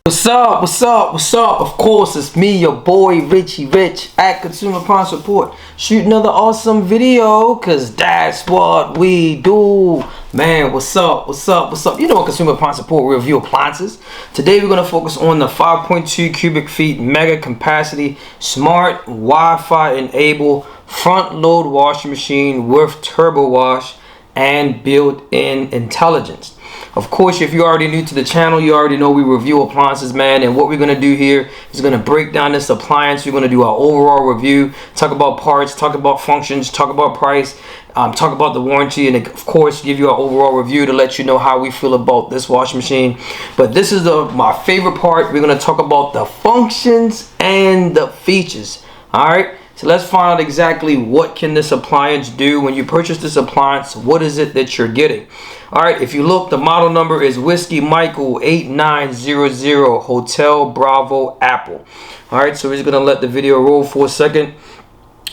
What's up? What's up? What's up? Of course, it's me, your boy Richie Rich at Consumer Appliance Report. Shoot another awesome video, cause that's what we do. Man, what's up? What's up? What's up? You know what Consumer Appliance Report, we review appliances. Today we're gonna focus on the 5.2 cubic feet mega capacity smart Wi-Fi enabled front load washing machine with TurboWash and built-in intelligence. Of course, if you're already new to the channel, you already know we review appliances, man. And what we're going to do here is going to break down this appliance. We're going to do our overall review, talk about parts, talk about functions, talk about price, talk about the warranty, and of course, give you our overall review to let you know how we feel about this washing machine. But this is my favorite part. We're going to talk about the functions and the features. All right. So let's find out exactly what can this appliance do. When you purchase this appliance, what is it that you're getting? All right, if you look, the model number is Whiskey Michael 8900 Hotel Bravo Apple. All right, so we're just gonna let the video roll for a second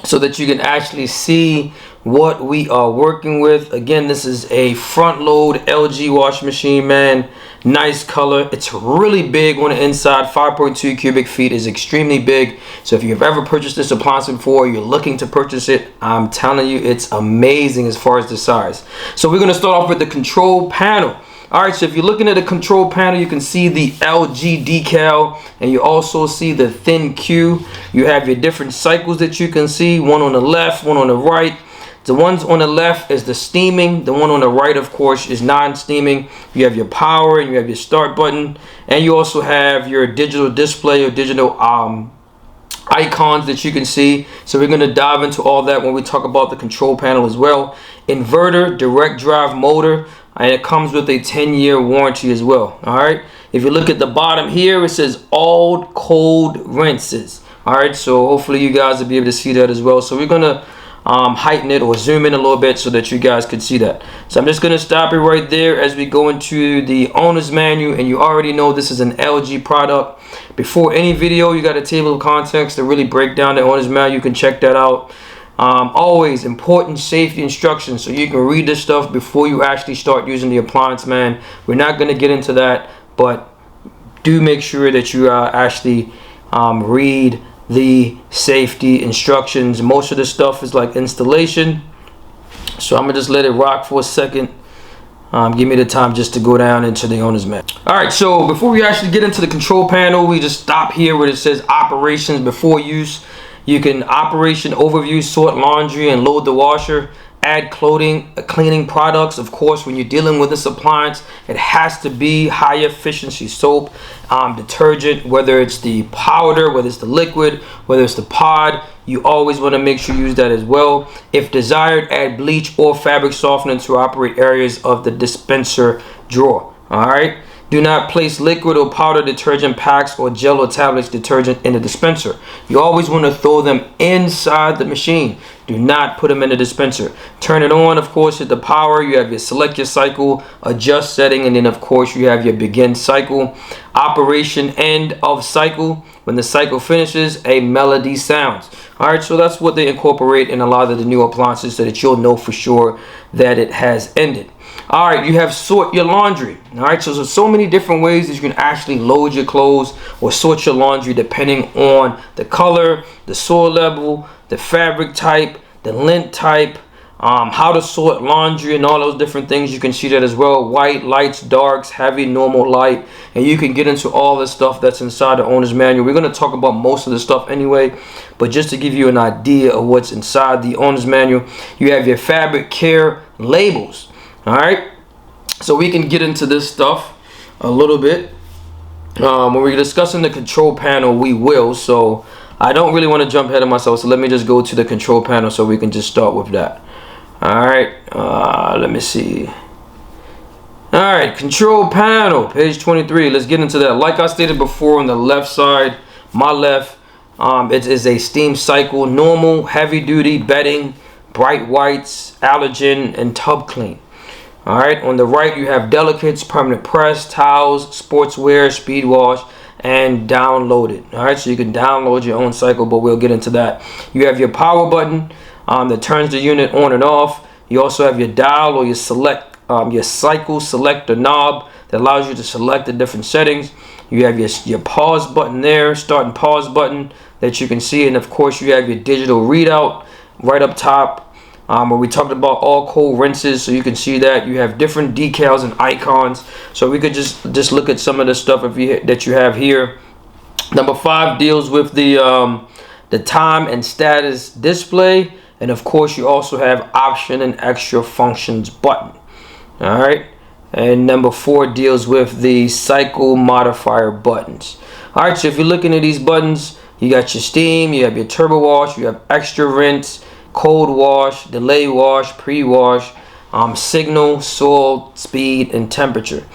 so that you can actually see what we are working with. Again, this is a front load LG washing machine, man. Nice color. It's really big on the inside. 5.2 cubic feet is extremely big. So if you've ever purchased this appliance before, you're looking to purchase it, I'm telling you, it's amazing as far as the size. So we're going to start off with the control panel. All right, so if you're looking at the control panel, you can see the LG decal, and you also see the thin Q. You have your different cycles that you can see, one on the left, one on the right. The ones on the left is the steaming. The one on the right, of course, is non-steaming. You have your power and you have your start button. And you also have your digital display or digital icons that you can see. So we're going to dive into all that when we talk about the control panel as well. Inverter, direct drive motor, and it comes with a 10-year warranty as well. All right. If you look at the bottom here, it says all cold rinses. All right. So hopefully you guys will be able to see that as well. So we're going to heighten it or zoom in a little bit so that you guys could see that. So I'm just going to stop it right there as we go into the owner's manual, and you already know this is an LG product. Before any video, you got a table of contents to really break down the owner's manual. You can check that out. Always important safety instructions, so you can read this stuff before you actually start using the appliance, man. We're not going to get into that, but do make sure that you actually read the safety instructions. Most of the stuff is like installation, so I'm gonna just let it rock for a second. Give me the time just to go down into the owner's manual. All right, so before we actually get into the control panel, we just stop here where it says operations before use. You can operation overview, sort laundry and load the washer, add cleaning products. Of course, when you're dealing with this appliance, it has to be high efficiency soap, detergent, whether it's the powder, whether it's the liquid, whether it's the pod. You always want to make sure you use that as well. If desired, add bleach or fabric softener to operate areas of the dispenser drawer. All right. Do not place liquid or powder detergent packs or gel or tablets detergent in the dispenser. You always want to throw them inside the machine. Do not put them in the dispenser. Turn it on, of course, hit the power. You have your select your cycle, adjust setting, and then of course you have your begin cycle. Operation end of cycle. When the cycle finishes, a melody sounds. All right, so that's what they incorporate in a lot of the new appliances so that you'll know for sure that it has ended. All right, you have sort your laundry. All right, so there's so many different ways that you can actually load your clothes or sort your laundry depending on the color, the soil level, the fabric type, the lint type, how to sort laundry and all those different things. You can see that as well. White, lights, darks, heavy, normal, light, and you can get into all the stuff that's inside the owner's manual. We're going to talk about most of the stuff anyway, but just to give you an idea of what's inside the owner's manual, you have your fabric care labels. All right, so we can get into this stuff a little bit. When we're discussing the control panel, we will. So I don't really want to jump ahead of myself. So let me just go to the control panel so we can just start with that. All right, let me see. All right, control panel, page 23. Let's get into that. Like I stated before, on the left side, my left, it is a steam cycle, normal, heavy duty, bedding, bright whites, allergen, and tub clean. All right, on the right you have delicates, permanent press, towels, sportswear, speed wash, and download it. All right, so you can download your own cycle, but we'll get into that. You have your power button that turns the unit on and off. You also have your dial or your select your cycle selector knob that allows you to select the different settings. You have your pause button there, start and pause button that you can see, and of course you have your digital readout right up top, where we talked about all cold rinses, so you can see that you have different decals and icons. So we could just look at some of the stuff that you have here. Number 5 deals with the time and status display, and of course you also have option and extra functions button. All right, and number 4 deals with the cycle modifier buttons. All right, so if you're looking at these buttons, you got your steam, you have your turbo wash, you have extra rinse, cold wash, delay wash, pre-wash, signal, soil, speed, and temperature.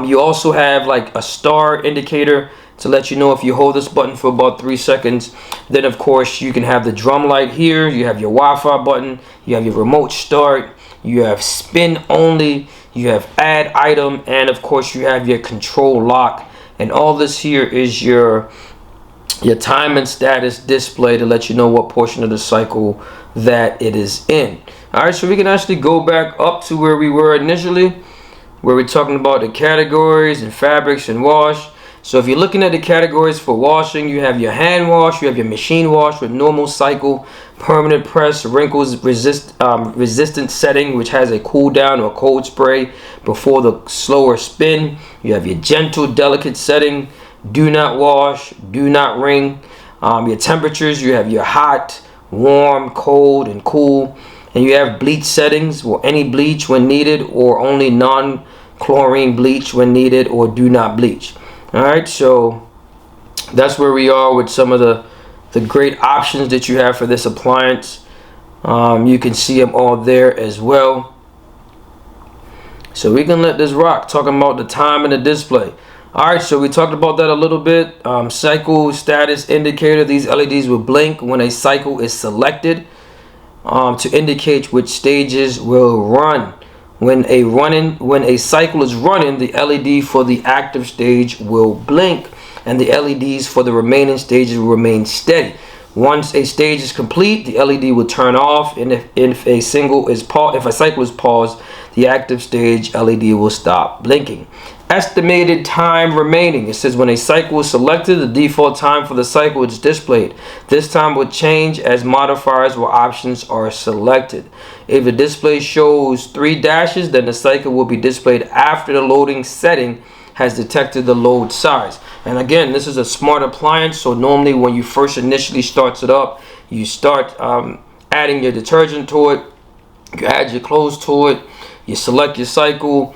You also have like a star indicator to let you know if you hold this button for about 3 seconds. Then of course you can have the drum light here, you have your Wi-Fi button, you have your remote start, you have spin only, you have add item, and of course you have your control lock. And all this here is your time and status display to let you know what portion of the cycle that it is in. All right, so we can actually go back up to where we were initially, where we're talking about the categories and fabrics and wash. So if you're looking at the categories for washing, you have your hand wash, you have your machine wash with normal cycle, permanent press, wrinkles resistant setting, which has a cool down or cold spray before the slower spin. You have your gentle, delicate setting, do not wash, do not wring. Your temperatures, you have your hot, warm, cold, and cool. And you have bleach settings, or any bleach when needed, or only non-chlorine bleach when needed, or do not bleach. All right, so that's where we are with some of the great options that you have for this appliance. You can see them all there as well. So we can let this rock, talking about the time and the display. All right, so we talked about that a little bit. Cycle status indicator. These LEDs will blink when a cycle is selected to indicate which stages will run. When a cycle is running, the LED for the active stage will blink, and the LEDs for the remaining stages will remain steady. Once a stage is complete, the LED will turn off, and if a cycle is paused, the active stage LED will stop blinking. Estimated time remaining. It says when a cycle is selected, the default time for the cycle is displayed. This time will change as modifiers or options are selected. If the display shows 3 dashes, then the cycle will be displayed after the loading setting has detected the load size. And again, this is a smart appliance, so normally when you first initially starts it up, you start adding your detergent to it, you add your clothes to it, you select your cycle,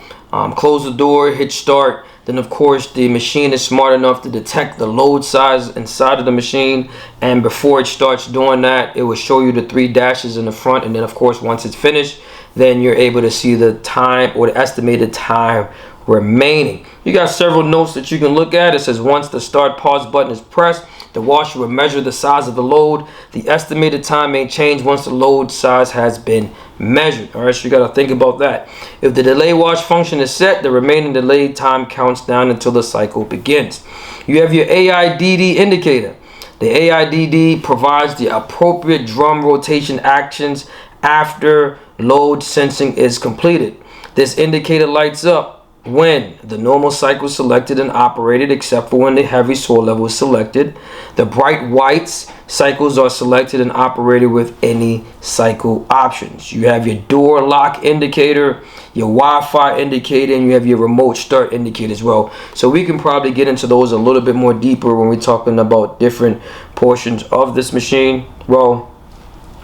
close the door, hit start. Then of course the machine is smart enough to detect the load size inside of the machine, and before it starts doing that, it will show you the 3 dashes in the front. And then of course once it's finished, then you're able to see the time or the estimated time remaining. You got several notes that you can look at. It says once the start pause button is pressed, the washer will measure the size of the load. The estimated time may change once the load size has been measured. All right, so you got to think about that. If the delay wash function is set, the remaining delay time counts down until the cycle begins. You have your AIDD indicator. The AIDD provides the appropriate drum rotation actions after load sensing is completed. This indicator lights up when the normal cycle is selected and operated, except for when the heavy soil level is selected. The bright whites cycles are selected and operated with any cycle options. You have your door lock indicator, your Wi-Fi indicator, and you have your remote start indicator as well. So we can probably get into those a little bit more deeper when we're talking about different portions of this machine. Well,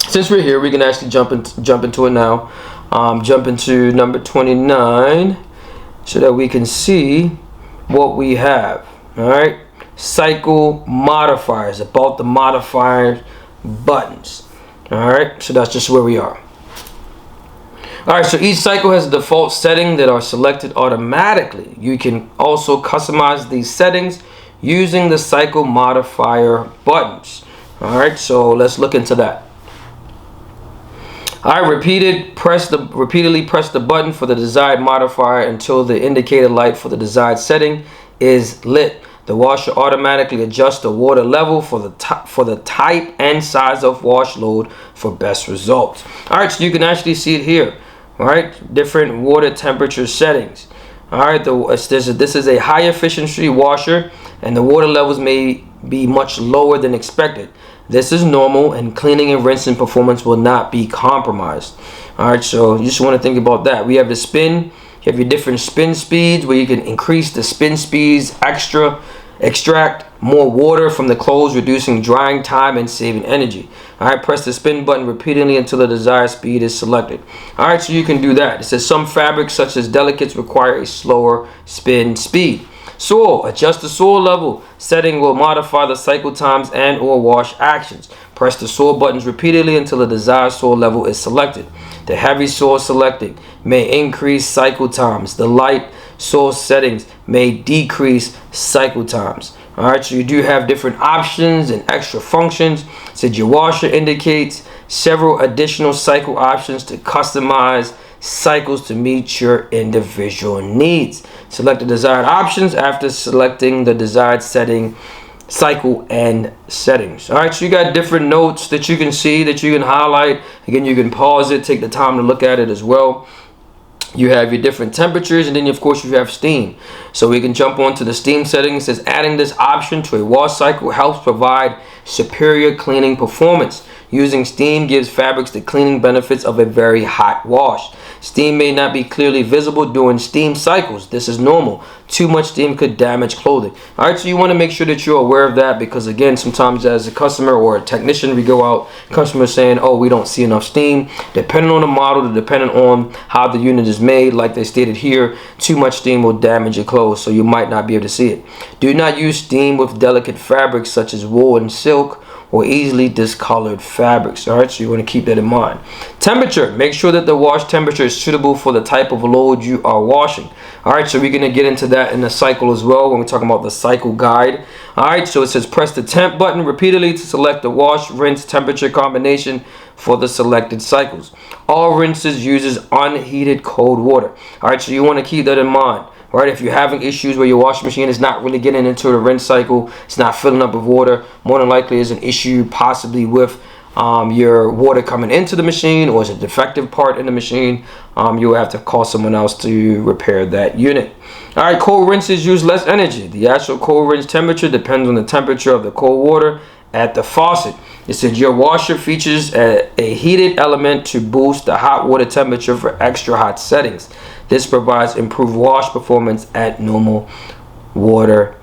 since we're here, we can actually jump into it now. Jump into number 29. So that we can see what we have. All right, cycle modifiers, about the modifier buttons. All right, so that's just where we are. All right, so each cycle has a default setting that are selected automatically. You can also customize these settings using the cycle modifier buttons. All right, so let's look into that. I repeatedly press the button for the desired modifier until the indicator light for the desired setting is lit. The washer automatically adjusts the water level for the type and size of wash load for best results. All right, so you can actually see it here. All right, different water temperature settings. All right, this is a high efficiency washer, and the water levels may be much lower than expected. This is normal, and cleaning and rinsing performance will not be compromised. All right, so you just want to think about that. We have the spin. You have your different spin speeds where you can increase the spin speeds, extract more water from the clothes, reducing drying time and saving energy. All right, press the spin button repeatedly until the desired speed is selected. All right, so you can do that. It says some fabrics such as delicates require a slower spin speed. Soil, adjust the soil level setting will modify the cycle times and or wash actions. Press the soil buttons repeatedly until the desired soil level is selected. The heavy soil selecting may increase cycle times. The light soil settings may decrease cycle times. All right, so you do have different options and extra functions. Said your washer indicates several additional cycle options to customize cycles to meet your individual needs. Select the desired options after selecting the desired setting, cycle, and settings. All right, so you got different notes that you can see, that you can highlight. Again, you can pause it, take the time to look at it as well. You have your different temperatures, and then of course you have steam. So we can jump on to the steam settings. It says adding this option to a wash cycle helps provide superior cleaning performance. Using steam gives fabrics the cleaning benefits of a very hot wash. Steam may not be clearly visible during steam cycles. This is normal. Too much steam could damage clothing. All right, so you want to make sure that you're aware of that, because again, sometimes as a customer or a technician, we go out, customers saying, oh, we don't see enough steam. Depending on the model, depending on how the unit is made, like they stated here, too much steam will damage your clothes, so you might not be able to see it. Do not use steam with delicate fabrics such as wool and silk, or easily discolored fabrics. All right, so you want to keep that in mind. Temperature, make sure that the wash temperature is suitable for the type of load you are washing. All right, so we're going to get into that in the cycle as well when we're talking about the cycle guide. All right, so it says press the temp button repeatedly to select the wash rinse temperature combination for the selected cycles. All rinses uses unheated cold water. All right, so you want to keep that in mind. Right, if you're having issues where your washing machine is not really getting into the rinse cycle, it's not filling up with water, more than likely is an issue possibly with your water coming into the machine, or is a defective part in the machine. You'll have to call someone else to repair that unit. All right, cold rinses use less energy. The actual cold rinse temperature depends on the temperature of the cold water at the faucet. It says your washer features a heated element to boost the hot water temperature for extra hot settings. This provides improved wash performance at normal water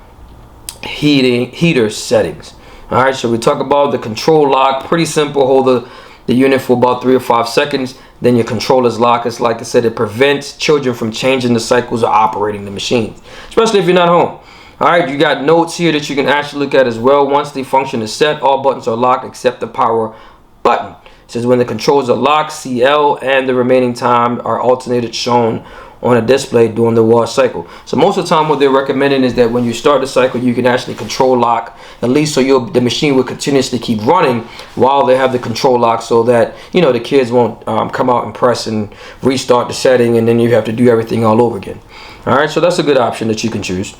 heater settings. All right, so we talk about the control lock. Pretty simple. Hold the unit for about 3 or 5 seconds. Then your controller's lock. It's like I said, it prevents children from changing the cycles or operating the machine, especially if you're not home. All right, you got notes here that you can actually look at as well. Once the function is set, all buttons are locked except the power button. It says when the controls are locked, CL and the remaining time are alternated shown on a display during the wash cycle. So most of the time what they're recommending is that when you start the cycle, you can actually control lock, at least so the machine will continuously keep running while they have the control lock, so that, you know, the kids won't come out and press and restart the setting, and then you have to do everything all over again. All right, so that's a good option that you can choose.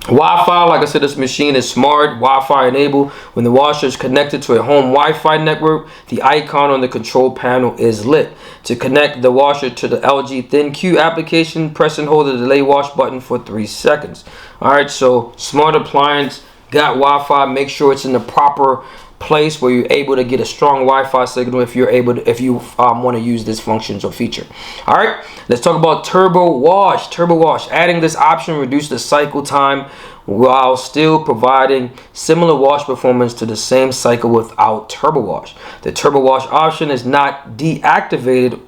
Wi-Fi, like I said, this machine is smart Wi-Fi enabled. When the washer is connected to a home Wi-Fi network, the icon on the control panel is lit. To connect the washer to the LG ThinQ application, press and hold the delay wash button for 3 seconds. All right, so smart appliance, got Wi-Fi. Make sure it's in the proper place where you're able to get a strong Wi-Fi signal if you want to use this functions or feature. All right, let's talk about TurboWash. TurboWash, adding this option reduces the cycle time while still providing similar wash performance to the same cycle without TurboWash. The TurboWash option is not deactivated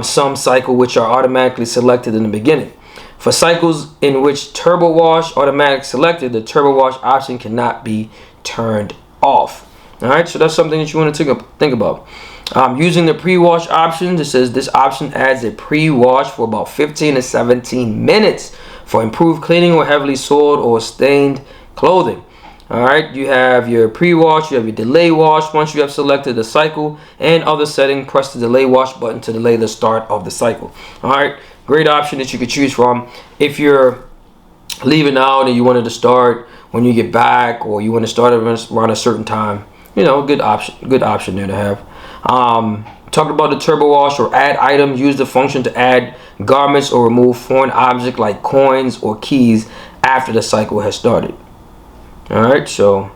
some cycle which are automatically selected in the beginning. For cycles in which TurboWash automatically selected, the TurboWash option cannot be turned off. All right, so that's something that you want to think about. Using the pre-wash options, it says this option adds a pre-wash for about 15 to 17 minutes for improved cleaning or heavily soiled or stained clothing. All right, you have your pre-wash, you have your delay wash. Once you have selected the cycle and other setting, press the delay wash button to delay the start of the cycle. All right, great option that you could choose from. If you're leaving out and you wanted to start when you get back, or you want to start around a certain time, you know, good option there to have. Talked about the TurboWash or add item. Use the function to add garments or remove foreign object like coins or keys after the cycle has started. Alright, so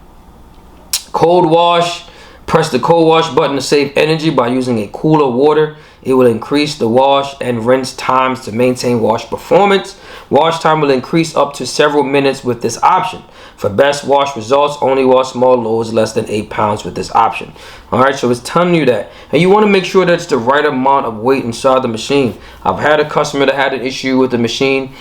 cold wash. Press the cold wash button to save energy by using a cooler water. It will increase the wash and rinse times to maintain wash performance. Wash time will increase up to several minutes with this option. For best wash results, only wash small loads less than 8 pounds with this option. Alright, so it's telling you that. And you want to make sure that it's the right amount of weight inside the machine. I've had a customer that had an issue with the machine.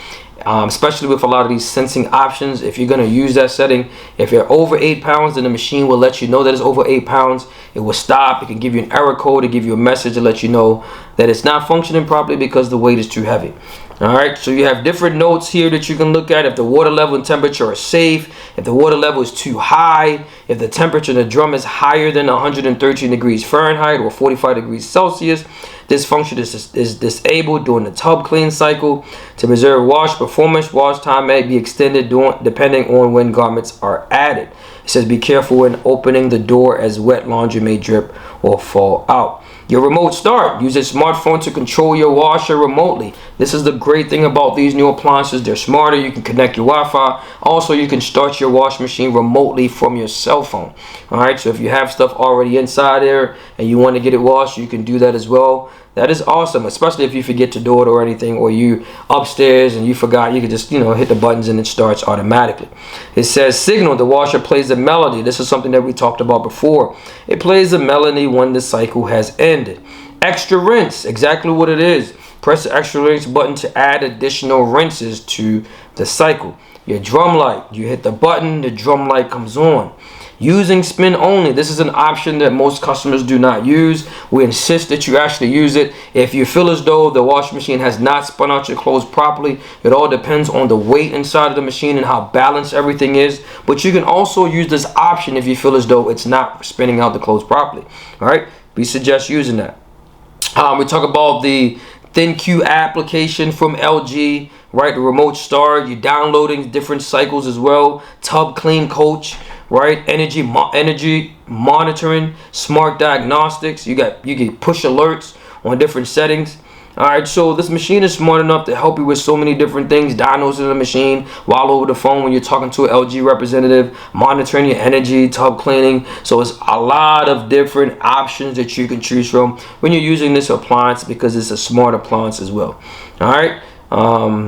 Especially with a lot of these sensing options. If you're going to use that setting, if you're over 8 pounds, then the machine will let you know that it's over 8 pounds. It will stop. It can give you an error code to give you a message to let you know that it's not functioning properly because the weight is too heavy. Alright, so you have different notes here that you can look at. If the water level and temperature are safe, if the water level is too high, if the temperature in the drum is higher than 113 degrees Fahrenheit or 45 degrees Celsius. This function is disabled during the tub clean cycle. To preserve wash performance, wash time may be extended depending on when garments are added. It says be careful when opening the door as wet laundry may drip or fall out. Your remote start. Use a smartphone to control your washer remotely. This is the great thing about these new appliances. They're smarter. You can connect your Wi-Fi. Also, you can start your wash machine remotely from your cell phone. Alright, so if you have stuff already inside there and you want to get it washed, you can do that as well. That is awesome, especially if you forget to do it or anything, or you upstairs and you forgot. You can just, hit the buttons and it starts automatically. It says signal. The washer plays a melody. This is something that we talked about before. It plays a melody when the cycle has ended. Extra rinse, exactly what it is. Press the extra rinse button to add additional rinses to the cycle. Your drum light, you hit the button, the drum light comes on. Using spin only. This is an option that most customers do not use. We insist that you actually use it. If you feel as though the washing machine has not spun out your clothes properly, it all depends on the weight inside of the machine and how balanced everything is. But you can also use this option if you feel as though it's not spinning out the clothes properly. All right, we suggest using that. We talk about the ThinQ application from LG, right? The remote start. You're downloading different cycles as well. Tub clean coach, right? Energy monitoring, smart diagnostics. You get push alerts on different settings. All right, so this machine is smart enough to help you with so many different things. Diagnosing the machine while over the phone when you're talking to an LG representative, monitoring your energy, tub cleaning. So it's a lot of different options that you can choose from when you're using this appliance, because it's a smart appliance as well. All right,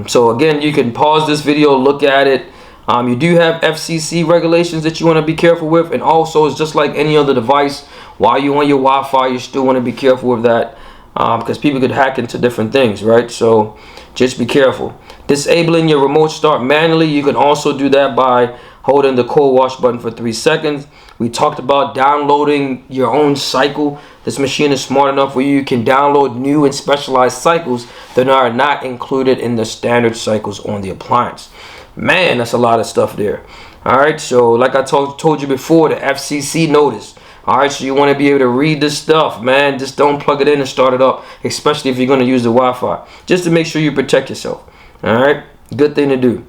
so again, you can pause this video, look at it. You do have FCC regulations that you want to be careful with, and also it's just like any other device. While you're on your Wi-Fi, you still want to be careful with that. Because people could hack into different things, right? So just be careful. Disabling your remote start manually. You can also do that by holding the cold wash button for 3 seconds. We talked about downloading your own cycle. This machine is smart enough where you can download new and specialized cycles that are not included in the standard cycles on the appliance. Man, that's a lot of stuff there. All right, so like I told you before, the FCC notice. All right, so you want to be able to read this stuff, man. Just don't plug it in and start it up, especially if you're going to use the Wi-Fi, just to make sure you protect yourself. All right, good thing to do.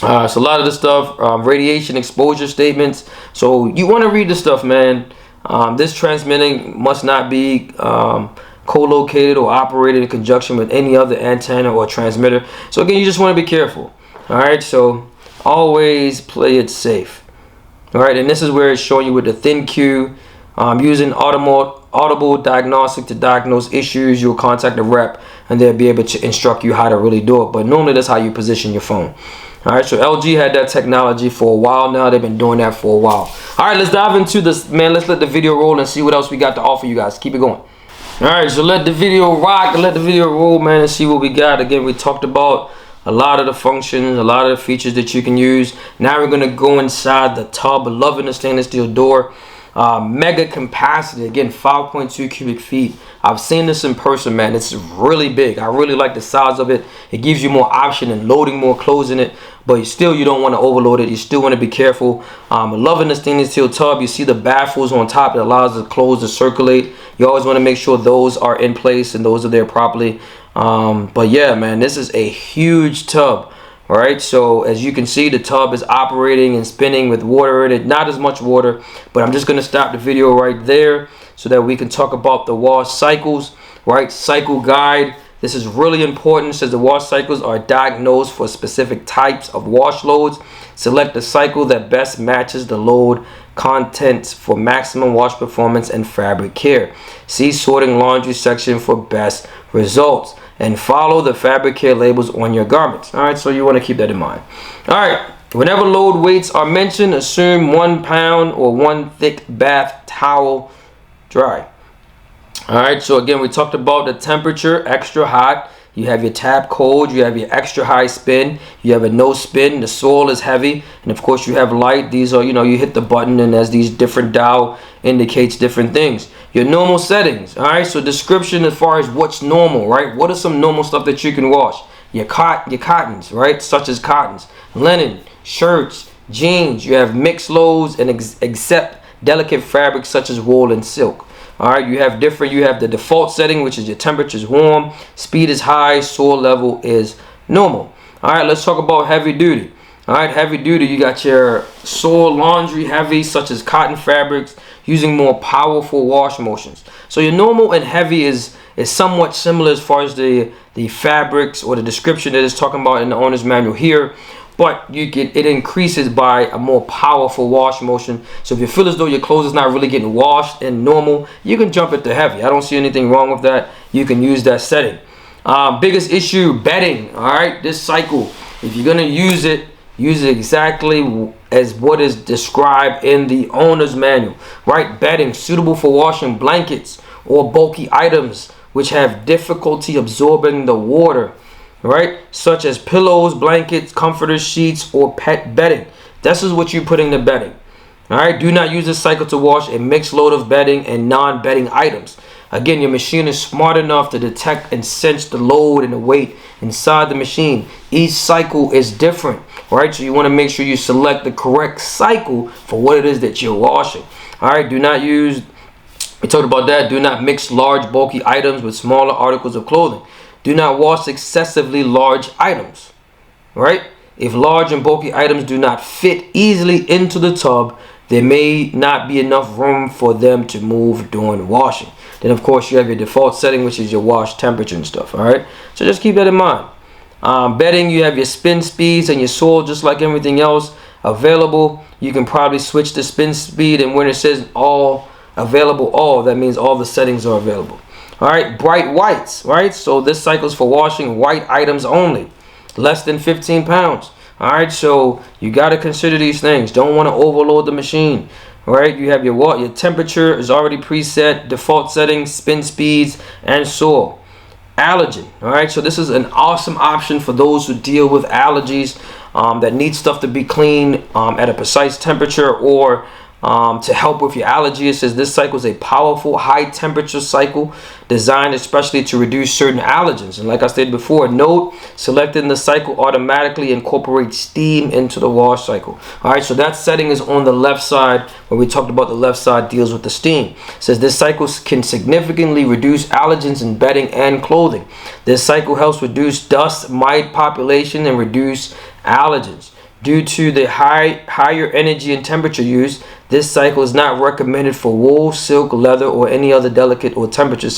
So a lot of the stuff, radiation exposure statements. So you want to read the stuff, man. This transmitting must not be co-located or operated in conjunction with any other antenna or transmitter. So again, you just want to be careful. All right, so always play it safe. All right, and this is where it's showing you with the ThinQ, using audible diagnostic to diagnose issues. You'll contact a rep and they'll be able to instruct you how to really do it. But normally that's how you position your phone. All right, so LG had that technology for a while now. They've been doing that for a while. All right, let's dive into this, man. Let's let the video roll and see what else we got to offer you guys. Keep it going. All right, so let the video rock, let the video roll, man, and see what we got. Again, we talked about a lot of the functions, a lot of the features that you can use. Now we're going to go inside the tub. Loving the stainless steel door. Mega capacity, again, 5.2 cubic feet. I've seen this in person, man. It's really big. I really like the size of it. It gives you more option in loading more clothes in it, but you don't want to overload it. You still want to be careful. Loving the stainless steel tub. You see the baffles on top. It allows the clothes to circulate. You always want to make sure those are in place and those are there properly. But yeah, man, this is a huge tub, All right, so as you can see, the tub is operating and spinning with water in it. Not as much water, but I'm just going to stop the video right there so that we can talk about the wash cycles. Right, cycle guide. This is really important. It says the wash cycles are diagnosed for specific types of wash loads. Select the cycle that best matches the load contents for maximum wash performance and fabric care. See sorting laundry section for best results. And follow the fabric care labels on your garments. All right, so you want to keep that in mind. All right, whenever load weights are mentioned, assume 1 pound or 1 thick bath towel dry. All right, so again, we talked about the temperature, extra hot. You have your tap cold, you have your extra high spin, you have a no spin, the soil is heavy, and of course you have light. These are, you hit the button and as these different dial indicates different things. Your normal settings, all right, so description as far as what's normal, right? What are some normal stuff that you can wash? Your cottons, right, such as cottons, linen, shirts, jeans. You have mixed loads and except delicate fabrics such as wool and silk. All right, you have the default setting, which is your temperature is warm, speed is high, soil level is normal. All right, let's talk about heavy duty. All right, heavy duty, you got your soil laundry heavy, such as cotton fabrics, using more powerful wash motions. So your normal and heavy is somewhat similar as far as the fabrics or the description that it's talking about in the owner's manual here. But it increases by a more powerful wash motion. So if you feel as though your clothes is not really getting washed in normal, you can jump it to heavy. I don't see anything wrong with that. You can use that setting. Biggest issue, bedding. All right, this cycle, if you're gonna use it exactly as what is described in the owner's manual. Right, bedding suitable for washing blankets or bulky items which have difficulty absorbing the water. Right, such as pillows, blankets, comforters, sheets, or pet bedding. This is what you put in the bedding. All right, do not use this cycle to wash a mixed load of bedding and non-bedding items. Again, your machine is smart enough to detect and sense the load and the weight inside the machine. Each cycle is different, right? So you want to make sure you select the correct cycle for what it is that you're washing. All right, we talked about that. Do not mix large, bulky items with smaller articles of clothing. Do not wash excessively large items, right? If large and bulky items do not fit easily into the tub, there may not be enough room for them to move during washing. Then, of course, you have your default setting, which is your wash temperature and stuff, all right? So just keep that in mind. Bedding, you have your spin speeds and your soil, just like everything else available. You can probably switch the spin speed, and when it says all available, that means all the settings are available. All right, bright whites, right? So this cycle is for washing white items only, less than 15 pounds. All right, so you got to consider these things. Don't want to overload the machine. All right, you have your temperature is already preset, default settings, spin speeds, and soil. Allergen. All right, so this is an awesome option for those who deal with allergies that need stuff to be clean at a precise temperature or to help with your allergy. It says this cycle is a powerful high temperature cycle designed especially to reduce certain allergens. And like I stated before, note, selecting the cycle automatically incorporates steam into the wash cycle. All right, so that setting is on the left side where we talked about the left side deals with the steam. It says this cycle can significantly reduce allergens in bedding and clothing. This cycle helps reduce dust mite population and reduce allergens. Due to the higher energy and temperature used, this cycle is not recommended for wool, silk, leather, or any other delicate or temperature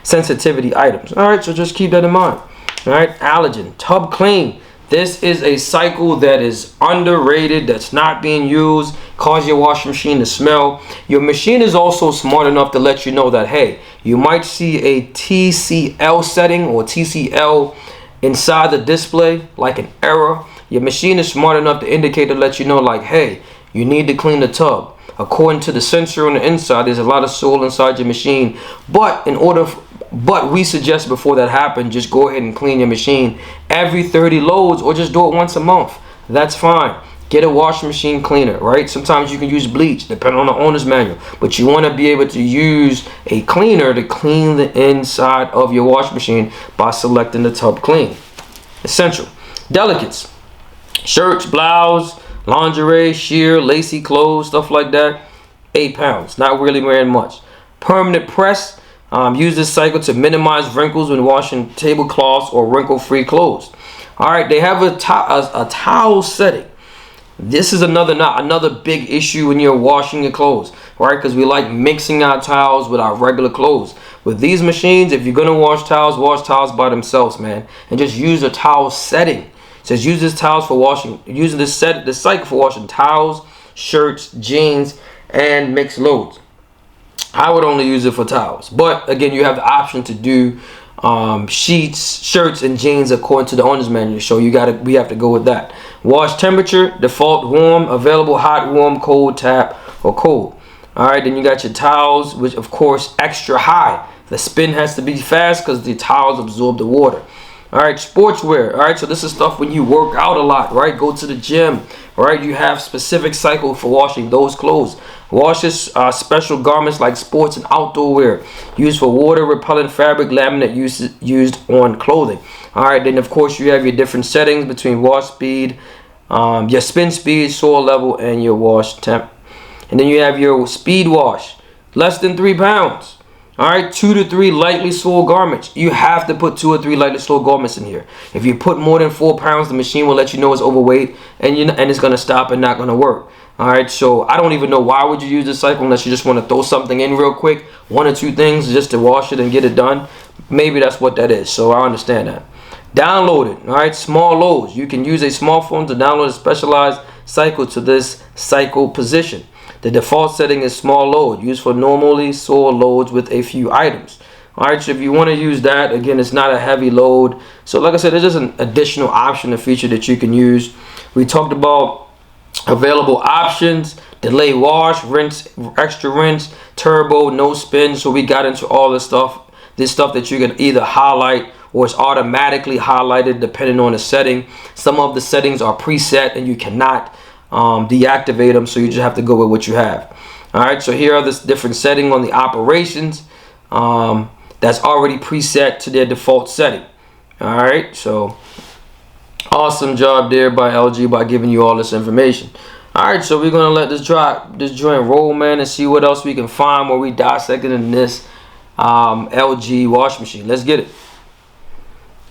sensitivity items. All right, so just keep that in mind. All right, allergen, tub clean. This is a cycle that is underrated, that's not being used, cause your washing machine to smell. Your machine is also smart enough to let you know that, hey, you might see a TCL setting or TCL inside the display, like an error. Your machine is smart enough to indicate to let you know, like, hey, you need to clean the tub. According to the sensor on the inside, there's a lot of soil inside your machine. But we suggest before that happens, just go ahead and clean your machine every 30 loads or just do it once a month. That's fine. Get a washing machine cleaner, right? Sometimes you can use bleach, depending on the owner's manual. But you want to be able to use a cleaner to clean the inside of your washing machine by selecting the tub clean. Essential. Delicates. Shirts, blouse, lingerie, sheer, lacy clothes, stuff like that. 8 pounds, not really wearing much. Permanent press. Use this cycle to minimize wrinkles when washing tablecloths or wrinkle-free clothes. All right, they have a towel setting. This is another big issue when you're washing your clothes, right? Because we like mixing our towels with our regular clothes. With these machines, if you're gonna wash towels by themselves, man, and just use a towel setting. It says use this towels for washing, using this cycle for washing towels, shirts, jeans, and mixed loads. I would only use it for towels, but again, you have the option to do sheets, shirts, and jeans according to the owner's manual. So we have to go with that. Wash temperature, default warm, available hot, warm, cold, tap, or cold. All right, then you got your towels, which of course extra high. The spin has to be fast because the towels absorb the water. All right, sportswear. All right, so this is stuff when you work out a lot, right? Go to the gym, right? You have specific cycle for washing those clothes. Washes special garments like sports and outdoor wear, used for water repellent fabric laminate used on clothing. All right, then of course you have your different settings between wash speed, your spin speed, soil level, and your wash temp. And then you have your speed wash, less than 3 pounds. All right, 2 to 3 lightly soiled garments. You have to put 2 or 3 lightly soiled garments in here. If you put more than 4 pounds, the machine will let you know it's overweight, and it's gonna stop and not gonna work. All right, so I don't even know why would you use this cycle unless you just want to throw something in real quick, 1 or 2 things just to wash it and get it done. Maybe that's what that is. So I understand that. Download it. All right, small loads. You can use a smartphone to download a specialized cycle to this cycle position. The default setting is small load, used for normally soiled loads with a few items. All right, so if you want to use that, again, it's not a heavy load. So like I said, it's just an additional option, a feature that you can use. We talked about available options: delay wash, rinse, extra rinse, turbo, no spin. So we got into all this stuff that you can either highlight or it's automatically highlighted depending on the setting. Some of the settings are preset and you cannot deactivate them, so you just have to go with what you have. All right, so here are the different settings on the operations that's already preset to their default setting. All right, so awesome job there by LG by giving you all this information. All right, so we're gonna let this joint roll, man, and see what else we can find where we dissecting in this LG wash machine. Let's get it.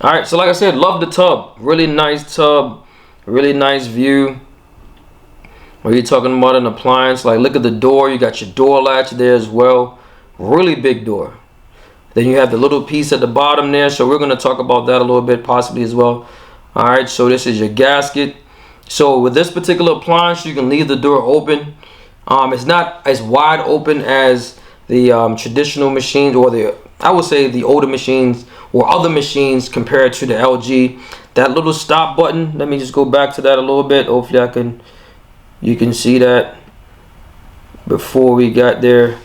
All right, so like I said, love the tub. Really nice tub, really nice view. When you're talking about an appliance, like look at the door. You got your door latch there as well. Really big door. Then you have the little piece at the bottom there. So we're gonna talk about that a little bit possibly as well. All right, so this is your gasket. So with this particular appliance, you can leave the door open. It's not as wide open as the traditional machines, or I would say the older machines or other machines compared to the LG. That little stop button, let me just go back to that a little bit. Hopefully you can see that before we got there.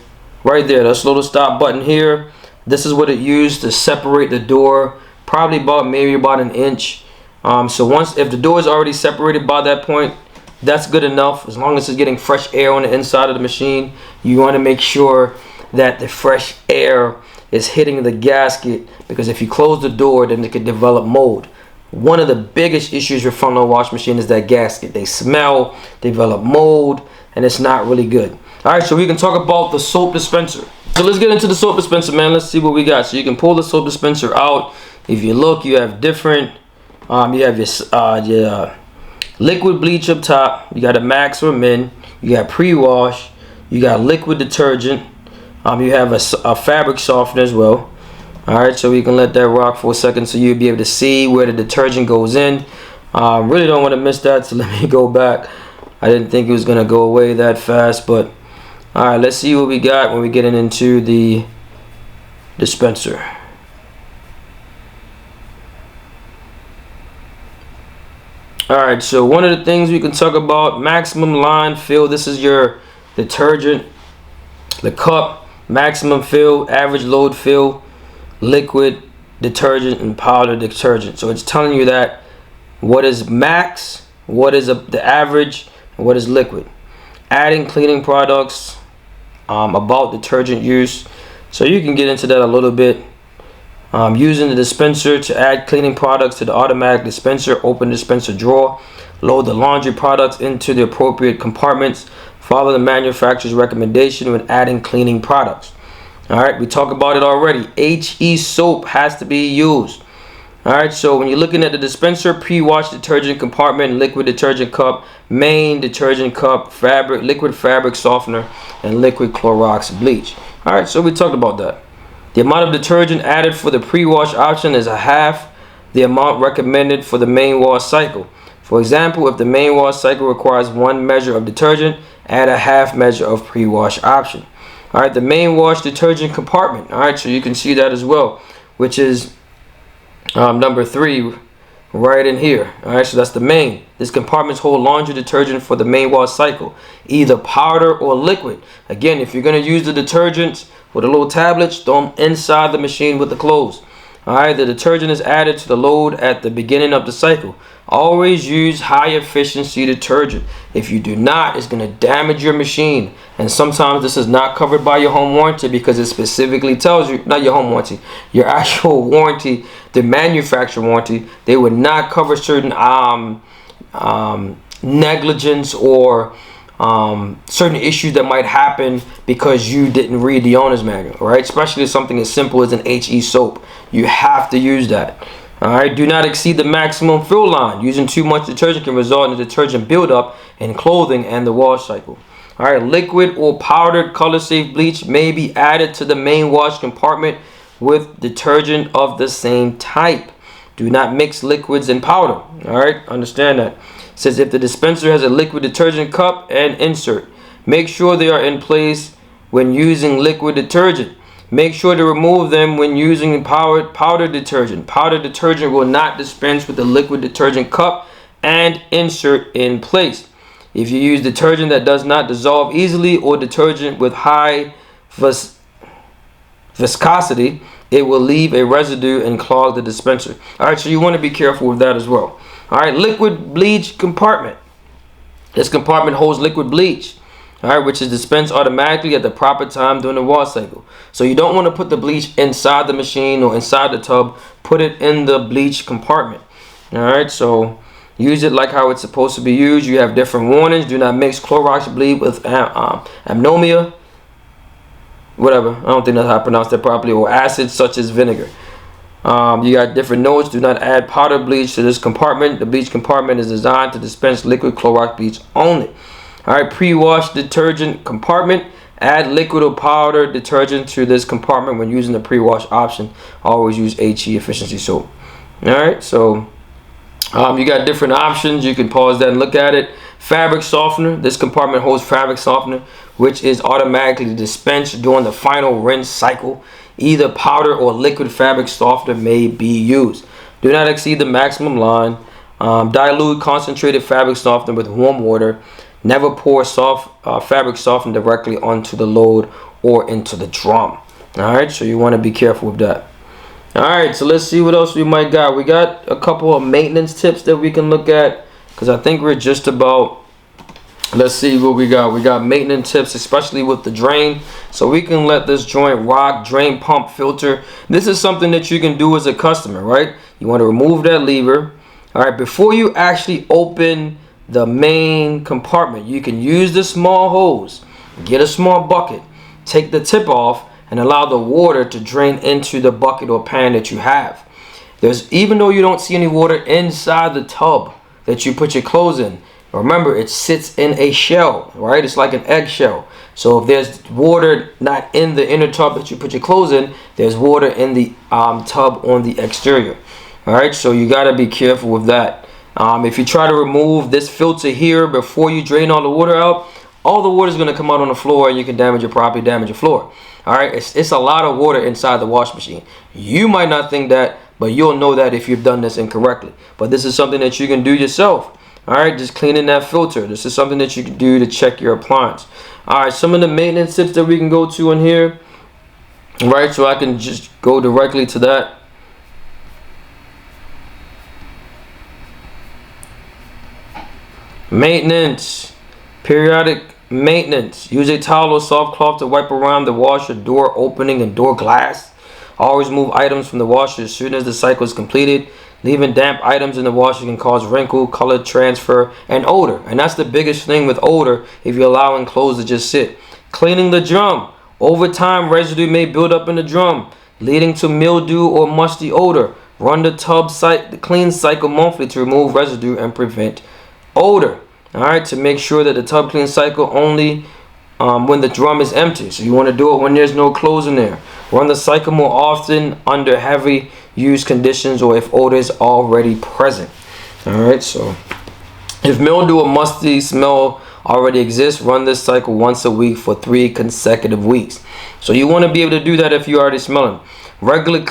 Right there, that's a little stop button here. This is what it used to separate the door, probably maybe about an inch. So if the door is already separated by that point, that's good enough. As long as it's getting fresh air on the inside of the machine, you want to make sure that the fresh air is hitting the gasket, because if you close the door, then it could develop mold. One of the biggest issues with front load wash machine is that gasket. They smell, develop mold, and it's not really good. All right, so we can talk about the soap dispenser. So let's get into the soap dispenser, man. Let's see what we got. So you can pull the soap dispenser out. If you look, you have different. You have your liquid bleach up top. You got a max or min. You got pre-wash. You got liquid detergent. You have a fabric softener as well. All right, so we can let that rock for a second so you'll be able to see where the detergent goes in. Really don't want to miss that, so let me go back. I didn't think it was going to go away that fast, but all right, let's see what we got when we get into the dispenser. All right, so one of the things we can talk about, maximum line fill. This is your detergent, the cup, maximum fill, average load fill, liquid detergent, and powder detergent. So it's telling you that what is max, what is the average, and what is liquid. Adding cleaning products, about detergent use. So you can get into that a little bit. Using the dispenser to add cleaning products to the automatic dispenser. Open dispenser drawer. Load the laundry products into the appropriate compartments. Follow the manufacturer's recommendation when adding cleaning products. All right, we talked about it already. HE soap has to be used. Alright, so when you're looking at the dispenser, pre-wash detergent compartment, liquid detergent cup, main detergent cup, fabric, liquid fabric softener, and liquid Clorox bleach. Alright, so we talked about that. The amount of detergent added for the pre-wash option is a half the amount recommended for the main wash cycle. For example, if the main wash cycle requires 1 measure of detergent, add a half measure of pre-wash option. Alright, the main wash detergent compartment. Alright, so you can see that as well, which is number 3 right in here. Alright, so that's the main. This compartments hold laundry detergent for the main wash cycle, either powder or liquid. Again, if you're going to use the detergents with the little tablets, throw them inside the machine with the clothes. Alright, the detergent is added to the load at the beginning of the cycle. Always use high efficiency detergent. If you do not, it's going to damage your machine. And sometimes this is not covered by your home warranty because it specifically tells you, not your home warranty, your actual warranty, the manufacturer warranty, they would not cover certain negligence or certain issues that might happen because you didn't read the owner's manual, right? Especially something as simple as an HE soap. You have to use that. Alright, do not exceed the maximum fill line. Using too much detergent can result in detergent buildup in clothing and the wash cycle. Alright, liquid or powdered color safe bleach may be added to the main wash compartment with detergent of the same type. Do not mix liquids and powder. Alright, understand that. It says if the dispenser has a liquid detergent cup and insert, make sure they are in place when using liquid detergent. Make sure to remove them when using powder detergent. Powder detergent will not dispense with the liquid detergent cup and insert in place. If you use detergent that does not dissolve easily or detergent with high viscosity, it will leave a residue and clog the dispenser. Alright, so you want to be careful with that as well. Alright, liquid bleach compartment. This compartment holds liquid bleach. Alright, which is dispensed automatically at the proper time during the wash cycle. So you don't want to put the bleach inside the machine or inside the tub. Put it in the bleach compartment. Alright, so use it like how it's supposed to be used. You have different warnings. Do not mix Clorox bleach with ammonia. Whatever. I don't think that's how I pronounce that properly. Or acids such as vinegar. You got different notes. Do not add powder bleach to this compartment. The bleach compartment is designed to dispense liquid Clorox bleach only. Alright, pre-wash detergent compartment. Add liquid or powder detergent to this compartment when using the pre-wash option. Always use HE efficiency soap. Alright, so you got different options. You can pause that and look at it. Fabric softener. This compartment holds fabric softener, which is automatically dispensed during the final rinse cycle. Either powder or liquid fabric softener may be used. Do not exceed the maximum line. Dilute concentrated fabric softener with warm water. Never pour soft fabric softener directly onto the load or into the drum. Alright, so you want to be careful with that. Alright, so let's see what else we might got. We got a couple of maintenance tips that we can look at, because I think we're just about, let's see what we got. We got maintenance tips, especially with the drain. So we can let this joint rock, drain pump, filter. This is something that you can do as a customer, right? You want to remove that lever. Alright, before you actually open the main compartment, you can use the small hose, get a small bucket, take the tip off, and allow the water to drain into the bucket or pan that you have. Even though you don't see any water inside the tub that you put your clothes in, remember it sits in a shell, right? It's like an eggshell. So if there's water not in the inner tub that you put your clothes in, there's water in the tub on the exterior. All right, so you got to be careful with that. If you try to remove this filter here before you drain all the water out, all the water is going to come out on the floor and you can damage your property, damage your floor. Alright, it's a lot of water inside the wash machine. You might not think that, but you'll know that if you've done this incorrectly. But this is something that you can do yourself. Alright, just cleaning that filter. This is something that you can do to check your appliance. Alright, some of the maintenance tips that we can go to in here. Right, so I can just go directly to that. Maintenance. Periodic maintenance. Use a towel or soft cloth to wipe around the washer, door opening, and door glass. Always move items from the washer as soon as the cycle is completed. Leaving damp items in the washer can cause wrinkle, color transfer, and odor. And that's the biggest thing with odor if you're allowing clothes to just sit. Cleaning the drum. Over time, residue may build up in the drum, leading to mildew or musty odor. Run the clean cycle monthly to remove residue and prevent odor. Alright, to make sure that the tub clean cycle only when the drum is empty. So you want to do it when there's no clothes in there. Run the cycle more often under heavy use conditions or if odor is already present. Alright, so if mildew or musty smell already exists, run this cycle once a week for 3 consecutive weeks. So you want to be able to do that if you're already smelling. Regular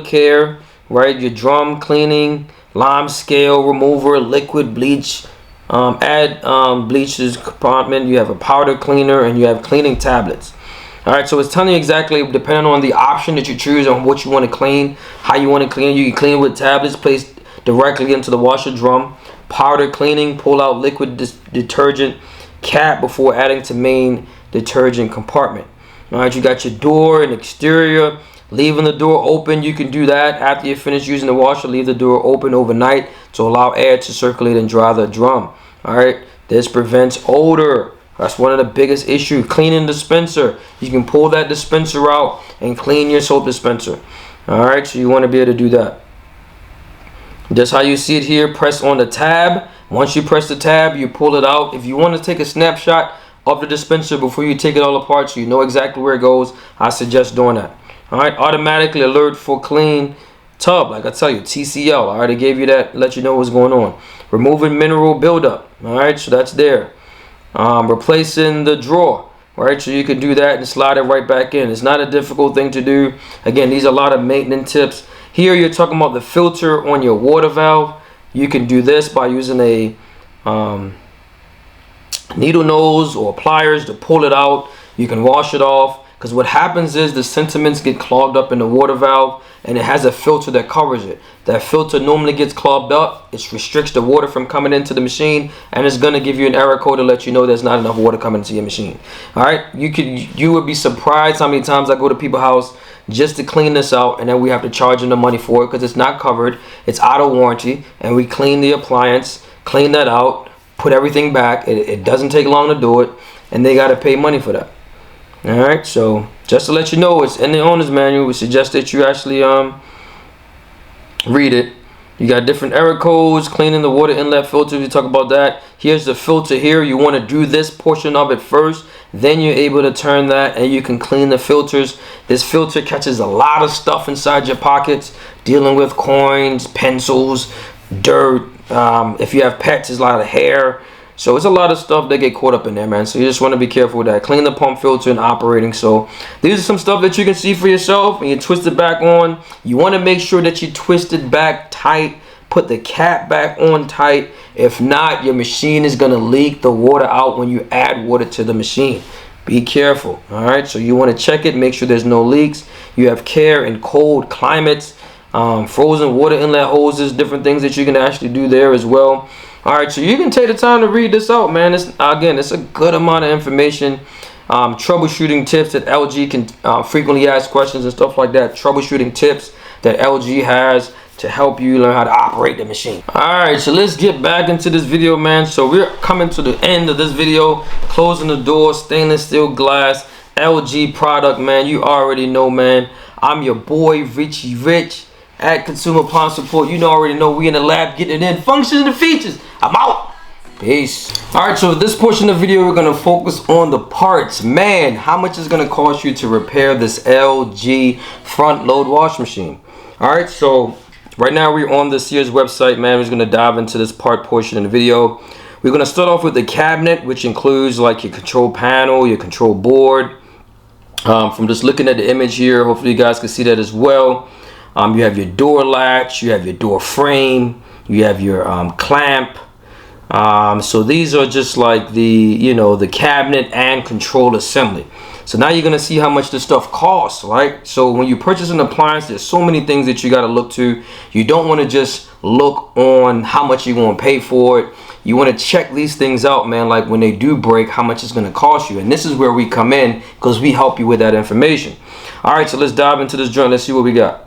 care, right? Your drum cleaning, lime scale remover, liquid bleach. Add bleach's compartment. You have a powder cleaner and you have cleaning tablets. Alright, so it's telling you exactly, depending on the option that you choose on what you want to clean, how you want to clean. You can clean with tablets placed directly into the washer drum. Powder cleaning, pull out liquid detergent cap before adding to main detergent compartment. Alright, you got your door and exterior. Leaving the door open, you can do that after you finish using the washer. Leave the door open overnight to allow air to circulate and dry the drum. Alright, this prevents odor. That's one of the biggest issues. Cleaning dispenser, you can pull that dispenser out and clean your soap dispenser. Alright, so you want to be able to do that. Just how you see it here, press on the tab. Once you press the tab, you pull it out. If you want to take a snapshot of the dispenser before you take it all apart so you know exactly where it goes, I suggest doing that. Alright, automatically alert for clean tub. Like I tell you, TCL. I already gave you that, let you know what's going on. Removing mineral buildup. Alright, so that's there. Replacing the drawer. Right, so you can do that and slide it right back in. It's not a difficult thing to do. Again, these are a lot of maintenance tips. Here you're talking about the filter on your water valve. You can do this by using a needle nose or pliers to pull it out. You can wash it off. Because what happens is the sentiments get clogged up in the water valve and it has a filter that covers it. That filter normally gets clogged up. It restricts the water from coming into the machine and it's going to give you an error code to let you know there's not enough water coming into your machine. Alright, you would be surprised how many times I go to people's house just to clean this out and then we have to charge them the money for it because it's not covered. It's out of warranty and we clean the appliance, clean that out, put everything back. It doesn't take long to do it and they got to pay money for that. Alright, so just to let you know, it's in the owner's manual. We suggest that you actually read it. You got different error codes, cleaning the water inlet filter. We talk about that. Here's the filter here. You want to do this portion of it first. Then you're able to turn that and you can clean the filters. This filter catches a lot of stuff inside your pockets, dealing with coins, pencils, dirt. If you have pets, there's a lot of hair. So it's a lot of stuff that get caught up in there, man. So you just want to be careful with that. Clean the pump filter and operating. So these are some stuff that you can see for yourself. And you twist it back on. You want to make sure that you twist it back tight. Put the cap back on tight. If not, your machine is going to leak the water out when you add water to the machine. Be careful. All right. So you want to check it. Make sure there's no leaks. You have care in cold climates. Frozen water inlet hoses. Different things that you can actually do there as well. Alright, so you can take the time to read this out, man. It's a good amount of information. Troubleshooting tips that LG can frequently ask questions and stuff like that. Troubleshooting tips that LG has to help you learn how to operate the machine. Alright, so let's get back into this video, man. So we're coming to the end of this video. Closing the door, stainless steel glass, LG product, man. You already know, man. I'm your boy, Richie Rich. At Consumer Appliance Support, you already know we in the lab getting it in. Functions and features. I'm out. Peace. Alright, so this portion of the video, we're going to focus on the parts. Man, how much is going to cost you to repair this LG front load wash machine? Alright, so right now we're on the Sears website, man. We're just going to dive into this part portion of the video. We're going to start off with the cabinet, which includes like your control panel, your control board. From just looking at the image here, hopefully you guys can see that as well. You have your door latch, you have your door frame, you have your clamp. So these are just like the, the cabinet and control assembly. So now you're gonna see how much this stuff costs, right? So when you purchase an appliance, there's so many things that you gotta look to. You don't wanna just look on how much you're gonna pay for it. You wanna check these things out, man, like when they do break, how much it's gonna cost you. And this is where we come in because we help you with that information. All right, so let's dive into this joint. Let's see what we got.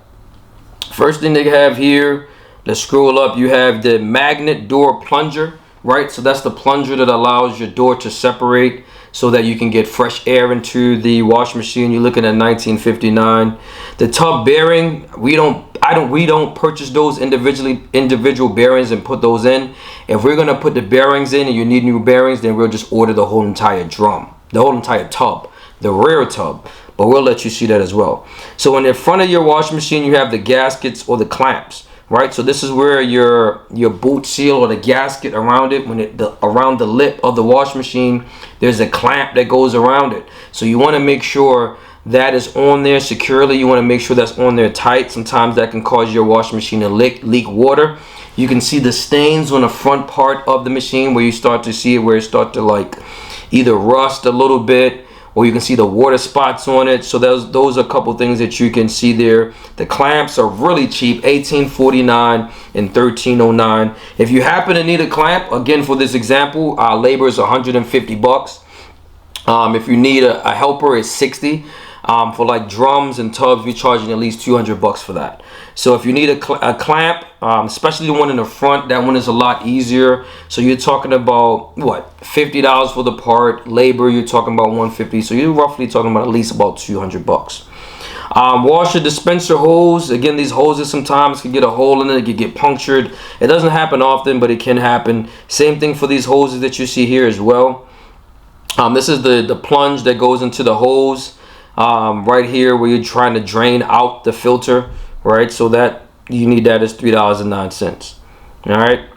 First thing they have here, let's scroll up. You have the magnet door plunger, right? So that's the plunger that allows your door to separate. so that you can get fresh air into the wash machine. You're looking at 1959. The tub bearing, we don't purchase those individual bearings and put those in. If we're gonna put the bearings in and you need new bearings, then we'll just order the whole entire drum, the whole entire tub, the rear tub. But we'll let you see that as well. So in the front of your washing machine, you have the gaskets or the clamps, right? So this is where your boot seal or the gasket around it, around the lip of the washing machine, there's a clamp that goes around it. So you want to make sure that is on there securely. You want to make sure that's on there tight. Sometimes that can cause your washing machine to leak water. You can see the stains on the front part of the machine where you start to see it, where it start to like either rust a little bit, or you can see the water spots on it. So those are a couple things that you can see there. The clamps are really cheap, $18.49 and $13.09. If you happen to need a clamp, again for this example, our labor is $150. If you need a helper, it's $60. For like drums and tubs, we're charging at least $200 for that. So if you need a clamp, especially the one in the front, that one is a lot easier. So you're talking about what, $50 for the part. Labor, you're talking about $150. So you're roughly talking about at least about $200. Washer dispenser hose. Again, these hoses sometimes can get a hole in it, it can get punctured. It doesn't happen often, but it can happen. Same thing for these hoses that you see here as well. This is the plunge that goes into the hose. Right here where you're trying to drain out the filter, right? So that you need that is $3.09. All right,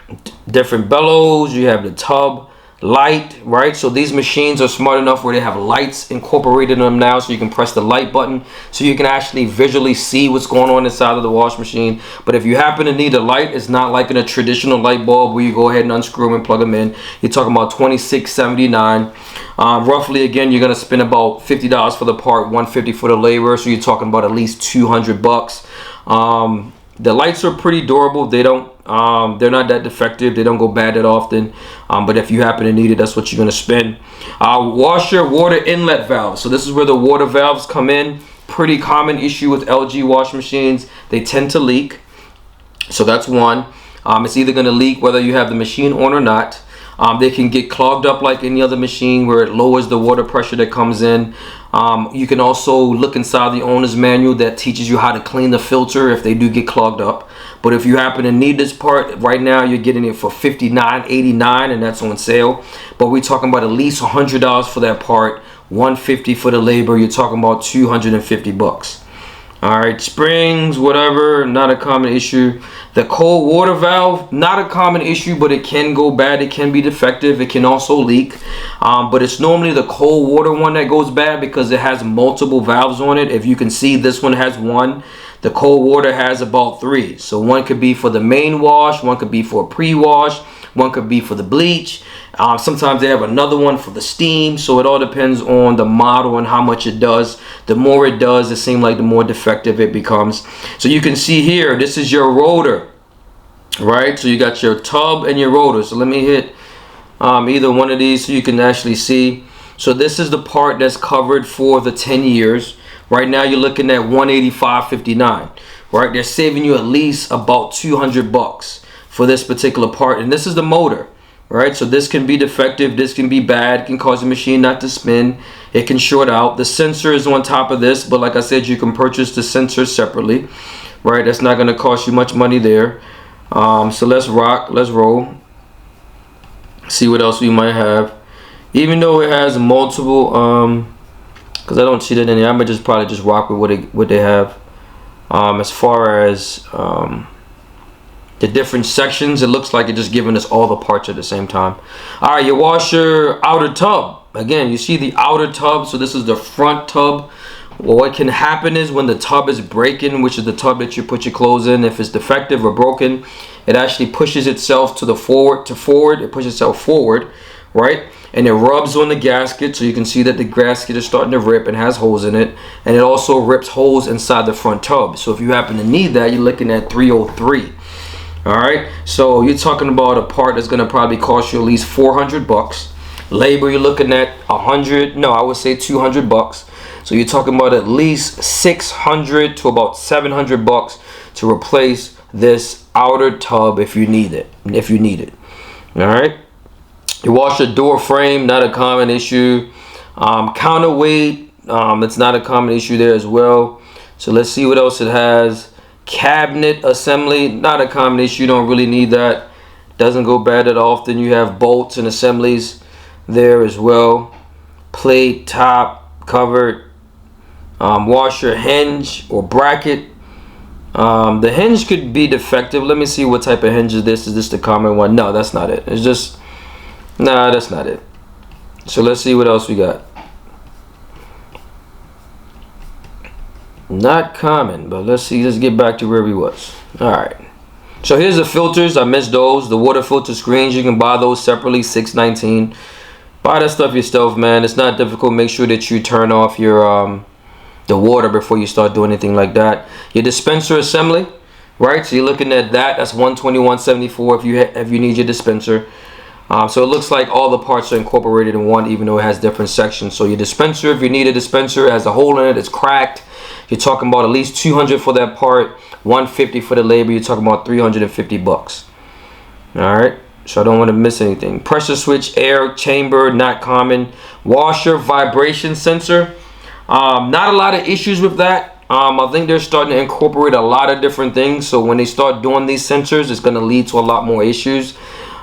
different bellows. You have the tub light, right? So these machines are smart enough where they have lights incorporated in them now, so you can press the light button so you can actually visually see what's going on inside of the wash machine. But if you happen to need a light, it's not like in a traditional light bulb where you go ahead and unscrew them and plug them in. You're talking about $26.79. Roughly, again, you're gonna spend about $50 for the part, $150 for the labor, so you're talking about at least $200. The lights are pretty durable. They're not that defective. They don't go bad that often. But if you happen to need it, that's what you're gonna spend. Washer water inlet valve. So this is where the water valves come in. Pretty common issue with LG washing machines. They tend to leak. So that's one. It's either gonna leak whether you have the machine on or not. They can get clogged up like any other machine where it lowers the water pressure that comes in. You can also look inside the owner's manual that teaches you how to clean the filter if they do get clogged up. But if you happen to need this part, right now you're getting it for $59.89 and that's on sale. But we're talking about at least $100 for that part, $150 for the labor. You're talking about $250. All right, springs, whatever, not a common issue. The cold water valve, not a common issue, but it can go bad. It can be defective. It can also leak. But it's normally the cold water one that goes bad because it has multiple valves on it. If you can see, this one has one. The cold water has about 3. So one could be for the main wash, one could be for a pre-wash, one could be for the bleach. Sometimes they have another one for the steam. So it all depends on the model and how much it does. The more it does, it seems like the more defective it becomes. So you can see here, this is your rotor, right? So you got your tub and your rotor. So let me hit either one of these so you can actually see. So this is the part that's covered for the 10 years. Right now you're looking at $185.59, right? They're saving you at least about $200 for this particular part. And this is the motor, right? So this can be defective, this can be bad, it can cause the machine not to spin, it can short out. The sensor is on top of this, but like I said, you can purchase the sensor separately, right? That's not going to cost you much money there. So let's roll, see what else we might have. Even though it has multiple, because I don't see that in there, I might just probably just rock with what they have. As far as the different sections, it looks like it's just giving us all the parts at the same time. All right, your washer outer tub. Again, you see the outer tub. So this is the front tub. Well, what can happen is when the tub is breaking, which is the tub that you put your clothes in, if it's defective or broken, it actually pushes itself to the forward. It pushes itself forward, right? And it rubs on the gasket, so you can see that the gasket is starting to rip and has holes in it. And it also rips holes inside the front tub. So if you happen to need that, you're looking at $303. All right, so you're talking about a part that's gonna probably cost you at least $400. Labor, you're looking at $200. So you're talking about at least $600 to about $700 to replace this outer tub if you need it. All right. Your washer door frame, not a common issue. Counterweight, it's not a common issue there as well. So let's see what else it has. Cabinet assembly, not a common issue. You don't really need that. Doesn't go bad that often. You have bolts and assemblies there as well. Plate, top, covered. Washer, hinge or bracket. The hinge could be defective. Let me see what type of hinge is this. Is this the common one? No, that's not it. It's just, nah, that's not it. So let's see what else we got. Not common, but let's see. Let's get back to where we was. All right. So here's the filters. I missed those. The water filter screens. You can buy those separately. $6.19. Buy that stuff yourself, man. It's not difficult. Make sure that you turn off your the water before you start doing anything like that. Your dispenser assembly, right? So you're looking at that. That's $121.74 if you need your dispenser. So it looks like all the parts are incorporated in one, even though it has different sections. So your dispenser, if you need a dispenser, it has a hole in it. It's cracked. You're talking about at least $200 for that part, $150 for the labor. You're talking about $350. All right. So I don't want to miss anything. Pressure switch, air chamber, not common. Washer, vibration sensor. Not a lot of issues with that. I think they're starting to incorporate a lot of different things. So when they start doing these sensors, it's going to lead to a lot more issues.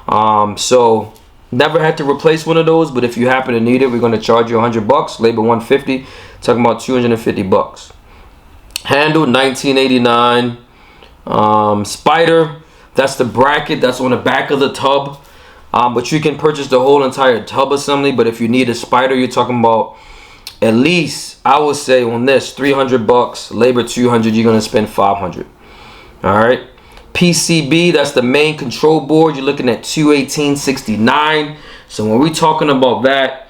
So never had to replace one of those, but if you happen to need it, we're going to charge you $100. Labor $150. Talking about $250. Handle $19.89. Spider, that's the bracket that's on the back of the tub. But you can purchase the whole entire tub assembly. But if you need a spider, you're talking about at least, I would say on this, $300. Labor $200. You're gonna spend $500. All right. PCB, that's the main control board. You're looking at $218.69. So when we're talking about that,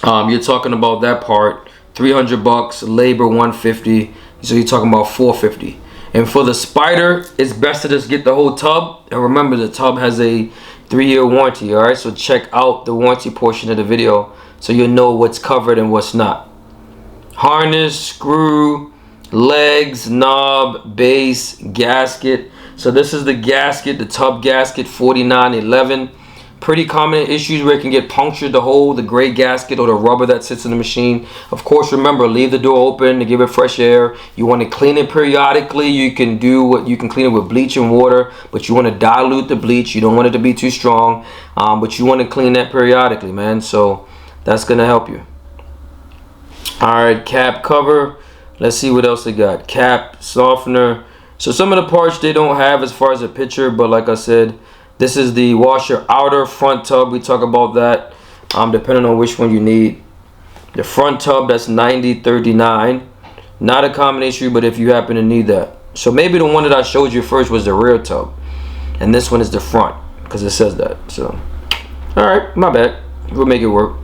you're talking about that part, $300. Labor $150. So you're talking about $450. And for the spider, it's best to just get the whole tub. And remember, the tub has a 3-year warranty. All right. So check out the warranty portion of the video so you'll know what's covered and what's not. Harness, screw, legs, knob, base, gasket. So this is the gasket, the tub gasket, $49.11. Pretty common issues where it can get punctured, the hole, the gray gasket, or the rubber that sits in the machine. Of course, remember, leave the door open to give it fresh air. You want to clean it periodically. You can clean it with bleach and water, but you want to dilute the bleach. You don't want it to be too strong, but you want to clean that periodically, man. So that's gonna help you. All right, cap cover. Let's see what else they got. Cap, softener. So some of the parts they don't have as far as a picture, but like I said, this is the washer outer front tub. We talk about that depending on which one you need. The front tub, that's $90.39. Not a common issue, but if you happen to need that. So maybe the one that I showed you first was the rear tub, and this one is the front because it says that. So all right, my bad. We'll make it work.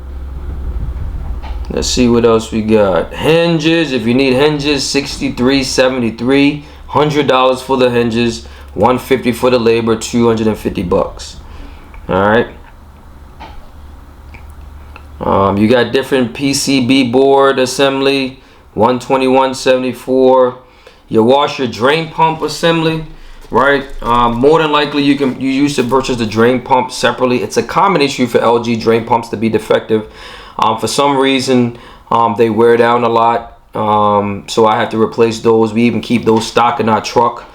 Let's see what else we got. Hinges, if you need hinges, $63.73. $100 for the hinges, $150 for the labor, $250. All right. You got different PCB board assembly, $121.74. Your washer drain pump assembly, right? More than likely you used to purchase the drain pump separately. It's a common issue for LG drain pumps to be defective. For some reason, they wear down a lot. So I have to replace those. We even keep those stock in our truck.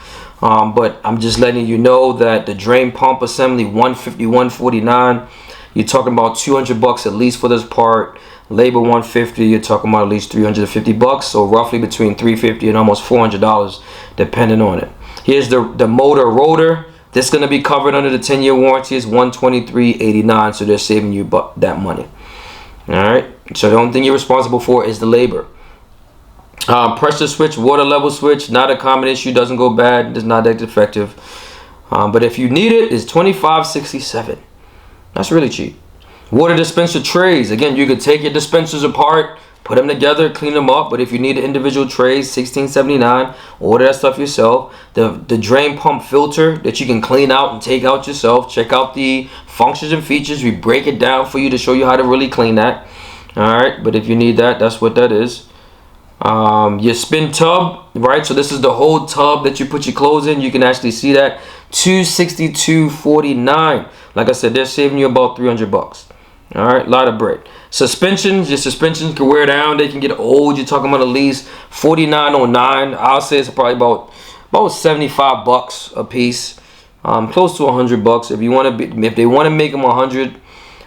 But I'm just letting you know that the drain pump assembly, $150, $149. You're talking about $200 at least for this part. Labor $150. You're talking about at least $350. So roughly between $350 and almost $400, depending on it. Here's the motor rotor. This is going to be covered under the 10-year warranty. It's $123.89. So they're saving you that money. All right. So the only thing you're responsible for is the labor. Pressure switch, water level switch, not a common issue, doesn't go bad, it's not that defective. But if you need it, it's $25.67. That's really cheap. Water dispenser trays, again, you could take your dispensers apart, put them together, clean them up. But if you need the individual trays, $16.79. Order that stuff yourself. The drain pump filter that you can clean out and take out yourself. Check out the functions and features. We break it down for you to show you how to really clean that. All right, but if you need that, that's what that is. Your spin tub, right? So this is the whole tub that you put your clothes in. You can actually see that. $262.49. Like I said, they're saving you about $300. All right, a lot of bread. Suspensions, your suspensions can wear down. They can get old. You're talking about at least $49.09. I'll say it's probably about 75 bucks a piece, close to 100 bucks. If you want to if they want to make them 100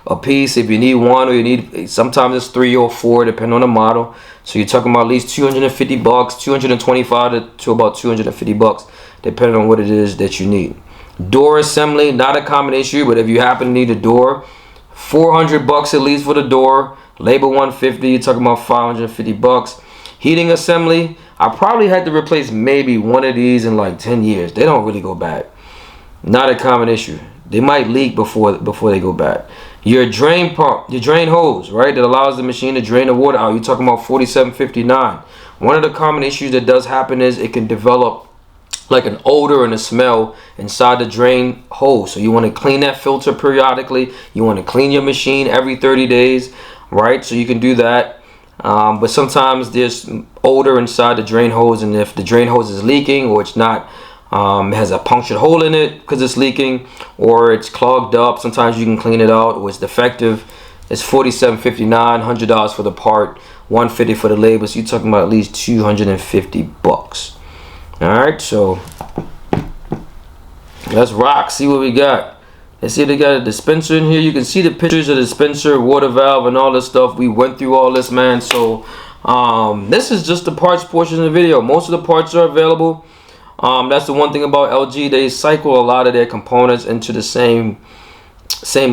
a piece, if you need one, or you need, sometimes it's 3 or 4 depending on the model. So you're talking about at least 250 bucks, 225 to about 250 bucks depending on what it is that you need. Door assembly, not a common issue, but if you happen to need a door, 400 bucks at least for the door. Labor 150, you're talking about 550 bucks. Heating assembly, I probably had to replace maybe one of these in like 10 years. They don't really go bad. Not a common issue. They might leak before they go bad. Your drain pump, your drain hose, right, that allows the machine to drain the water out, you're talking about $47.59. One of the common issues that does happen is it can develop like an odor and a smell inside the drain hose. So you want to clean that filter periodically. You want to clean your machine every 30 days, right? So you can do that. But sometimes there's odor inside the drain hose, and if the drain hose is leaking, or it's not, it has a punctured hole in it because it's leaking, or it's clogged up, sometimes you can clean it out, or it's defective. It's $47.59, $100 for the part, $150 for the labor. So you're talking about at least 250 bucks. All right, so let's rock. See what we got. Let's see if they got a dispenser in here. You can see the pictures of the dispenser, water valve, and all this stuff. We went through all this, man. So this is just the parts portion of the video. Most of the parts are available. That's the one thing about LG. They cycle a lot of their components into the same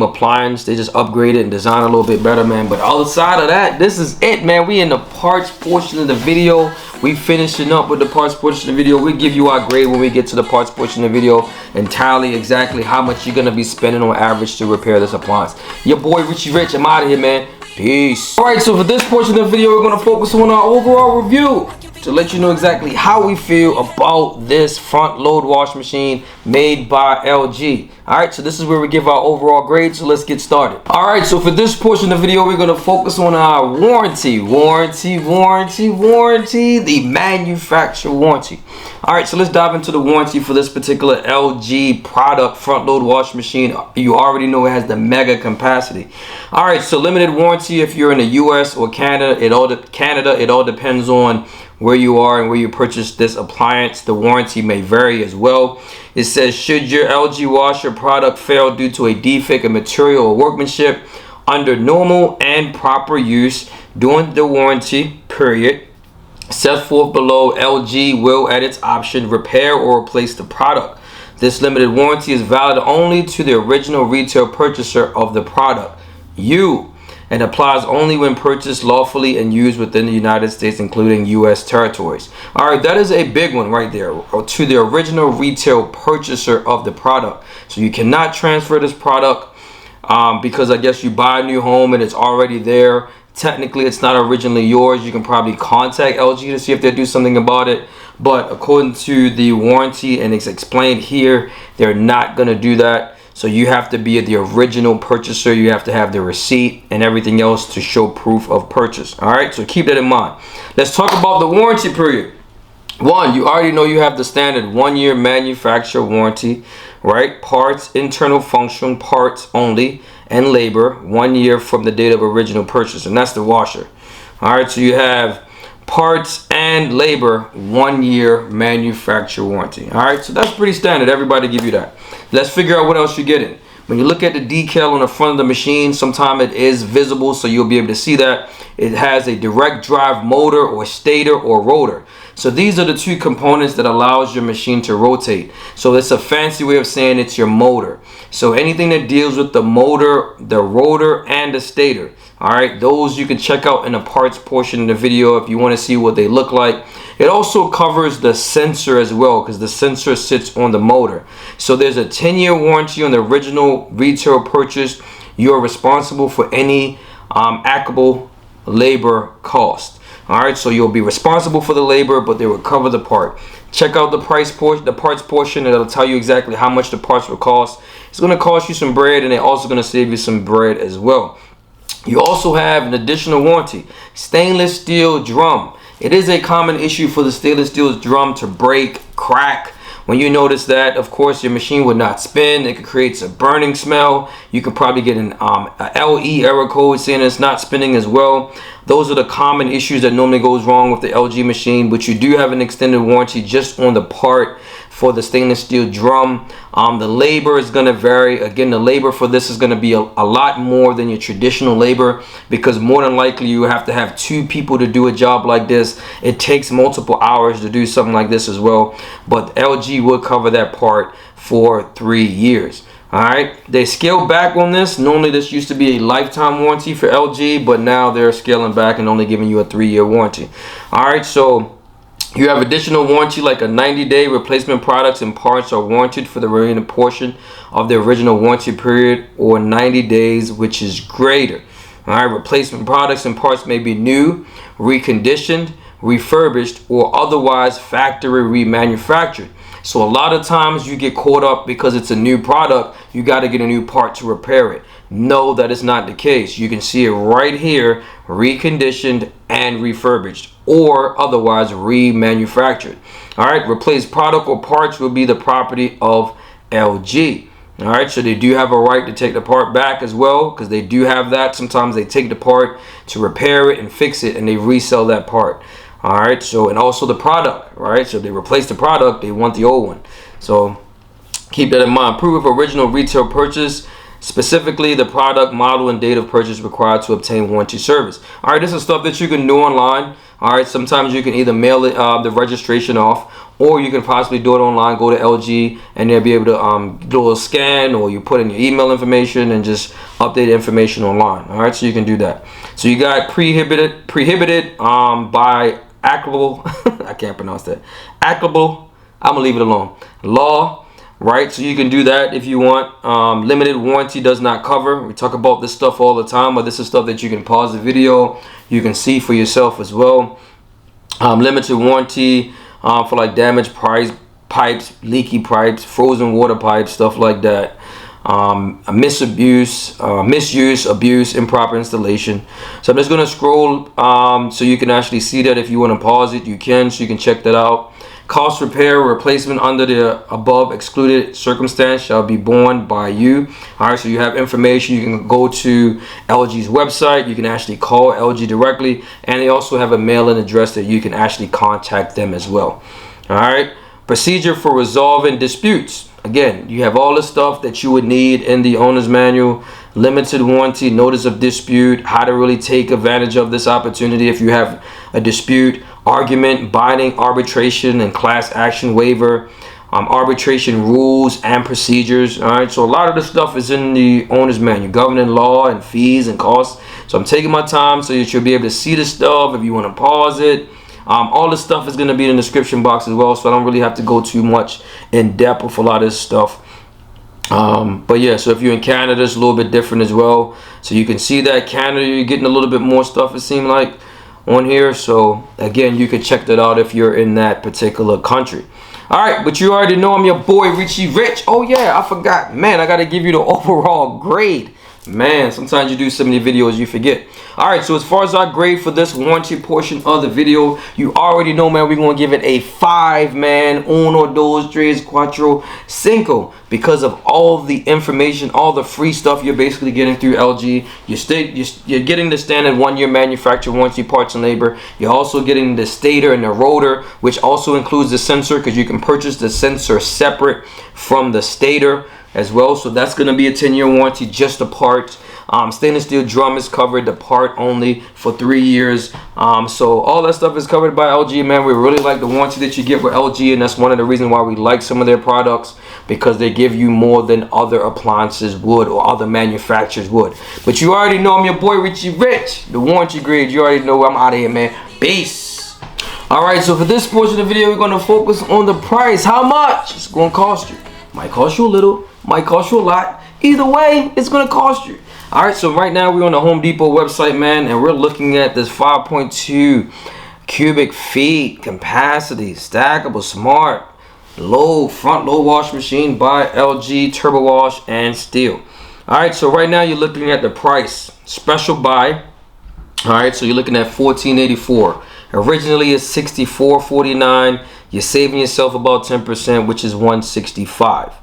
appliance. They just upgrade it and design a little bit better, man. But outside of that, this is it, man. We in the parts portion of the video. We finishing up with the parts portion of the video. We give you our grade when we get to the parts portion of the video and tally exactly how much you're gonna be spending on average to repair this appliance. Your boy Richie Rich, I'm out of here, man. Peace. All right, so for this portion of the video, we're gonna focus on our overall review to let you know exactly how we feel about this front load wash machine made by LG. All right, so this is where we give our overall grade, so let's get started. All right, so for this portion of the video, we're gonna focus on our warranty, the manufacturer warranty. All right, so let's dive into the warranty for this particular LG product front load wash machine. You already know it has the mega capacity. All right, so limited warranty if you're in the US or Canada. It all depends on where you are and where you purchase this appliance. The warranty may vary as well. It says, should your LG washer product fail due to a defect in material or workmanship under normal and proper use during the warranty period set forth below, LG will at its option repair or replace the product. This limited warranty is valid only to the original retail purchaser of the product, and applies only when purchased lawfully and used within the United States, including U.S. territories. All right, that is a big one right there. To the original retail purchaser of the product. So you cannot transfer this product because I guess you buy a new home and it's already there. Technically, it's not originally yours. You can probably contact LG to see if they do something about it. But according to the warranty, and it's explained here, they're not going to do that. So you have to be the original purchaser. You have to have the receipt and everything else to show proof of purchase. All right, so keep that in mind. Let's talk about the warranty period. One, you already know you have the standard 1-year manufacturer warranty, right? Parts, internal function, parts only, and labor, 1 year from the date of original purchase, and that's the washer. All right, so you have parts and labor, 1 year manufacturer warranty. All right, so that's pretty standard. Everybody give you that. Let's figure out what else you're getting. When you look at the decal on the front of the machine, sometimes it is visible, so you'll be able to see that. It has a direct drive motor or stator or rotor. So these are the two components that allows your machine to rotate. So it's a fancy way of saying it's your motor. So anything that deals with the motor, the rotor, and the stator, all right, those you can check out in the parts portion of the video if you want to see what they look like. It also covers the sensor as well, because the sensor sits on the motor. So there's a 10-year warranty on the original retail purchase. You're responsible for any applicable labor cost. All right, so you'll be responsible for the labor, but they will cover the part. Check out the parts portion, and it'll tell you exactly how much the parts will cost. It's going to cost you some bread, and they're also going to save you some bread as well. You also have an additional warranty, stainless steel drum. It is a common issue for the stainless steel drum to break, crack, When you notice that, of course, your machine would not spin. It creates a burning smell. You could probably get a LE error code saying it's not spinning as well. Those are the common issues that normally goes wrong with the LG machine, but you do have an extended warranty just on the part for the stainless steel drum. The labor is going to vary. Again, the labor for this is going to be a lot more than your traditional labor, because more than likely you have to have 2 people to do a job like this. It takes multiple hours to do something like this as well, but LG will cover that part for 3 years. All right, they scaled back on this. Normally this used to be a lifetime warranty for LG, but now they're scaling back and only giving you a 3-year warranty. All right, so you have additional warranty like a 90-day replacement. Products and parts are warranted for the remaining portion of the original warranty period or 90 days, which is greater. All right, replacement products and parts may be new, reconditioned, refurbished, or otherwise factory remanufactured. So a lot of times you get caught up because it's a new product, you got to get a new part to repair it. No, that is not the case. You can see it right here, reconditioned and refurbished or otherwise remanufactured. All right, replaced product or parts will be the property of LG. All right, so they do have a right to take the part back as well, because they do have that. Sometimes they take the part to repair it and fix it and they resell that part. All right, so, and also the product, right? So if they replace the product, they want the old one. So keep that in mind. Proof of original retail purchase, specifically the product, model, and date of purchase required to obtain warranty service. All right, this is stuff that you can do online. All right, sometimes you can either mail it, the registration off, or you can possibly do it online. Go to LG and they'll be able to do a scan, or you put in your email information and just update information online. All right, so you can do that. So you got prohibited by applicable I can't pronounce that. Applicable, I'm gonna leave it alone. Law, right? So you can do that if you want. Limited warranty does not cover. We talk about this stuff all the time, but this is stuff that you can pause the video, you can see for yourself as well. Limited warranty for like damaged pipes, leaky pipes, frozen water pipes, stuff like that. Misuse, abuse, improper installation. So I'm just going to scroll so you can actually see that. If you want to pause it, you can, so you can check that out. Cost repair replacement under the above excluded circumstance shall be borne by you. All right, so you have information. You can go to LG's website. You can actually call LG directly, and they also have a mail-in address that you can actually contact them as well. All right, procedure for resolving disputes. Again, you have all the stuff that you would need in the owner's manual. Limited warranty, notice of dispute, how to really take advantage of this opportunity if you have a dispute, argument, binding, arbitration, and class action waiver, arbitration rules and procedures. All right, so a lot of the stuff is in the owner's manual, governing law and fees and costs. So I'm taking my time so you should be able to see the stuff. If you want to pause it, all this stuff is going to be in the description box as well, so I don't really have to go too much in depth with a lot of this stuff. But yeah, so if you're in Canada, it's a little bit different as well. So you can see that Canada, you're getting a little bit more stuff, it seems like, on here. So again, you can check that out if you're in that particular country. All right, but you already know I'm your boy Richie Rich. Oh yeah, I forgot, man, I got to give you the overall grade. Man, sometimes you do so many videos you forget. All right, so as far as our grade for this warranty portion of the video, you already know, man, we're going to give it a 5, man. 1, 2, 3, 4, 5, because of all the information, all the free stuff you're basically getting through LG. You're getting the standard 1-year manufacturer warranty, parts and labor. You're also getting the stator and the rotor, which also includes the sensor, because you can purchase the sensor separate from the stator as well. So that's going to be a 10-year warranty, just the part. Stainless steel drum is covered, the part only, for 3 years. So all that stuff is covered by LG, man. We really like the warranty that you get with LG, and that's one of the reasons why we like some of their products, because they give you more than other appliances would or other manufacturers would. But you already know I'm your boy Richie Rich, the warranty grade. You already know I'm out of here, man. Peace. All right, so for this portion of the video, we're going to focus on the price. How much it's going to cost you. Might cost you a little, might cost you a lot. Either way, it's going to cost you. All right, so right now we're on the Home Depot website, man, and we're looking at this 5.2 cubic feet capacity, stackable, smart, front load wash machine by LG, TurboWash, and steel. All right, so right now you're looking at the price, special buy. All right, so you're looking at $14.84. Originally it's $64.49. You're saving yourself about 10%, which is $165.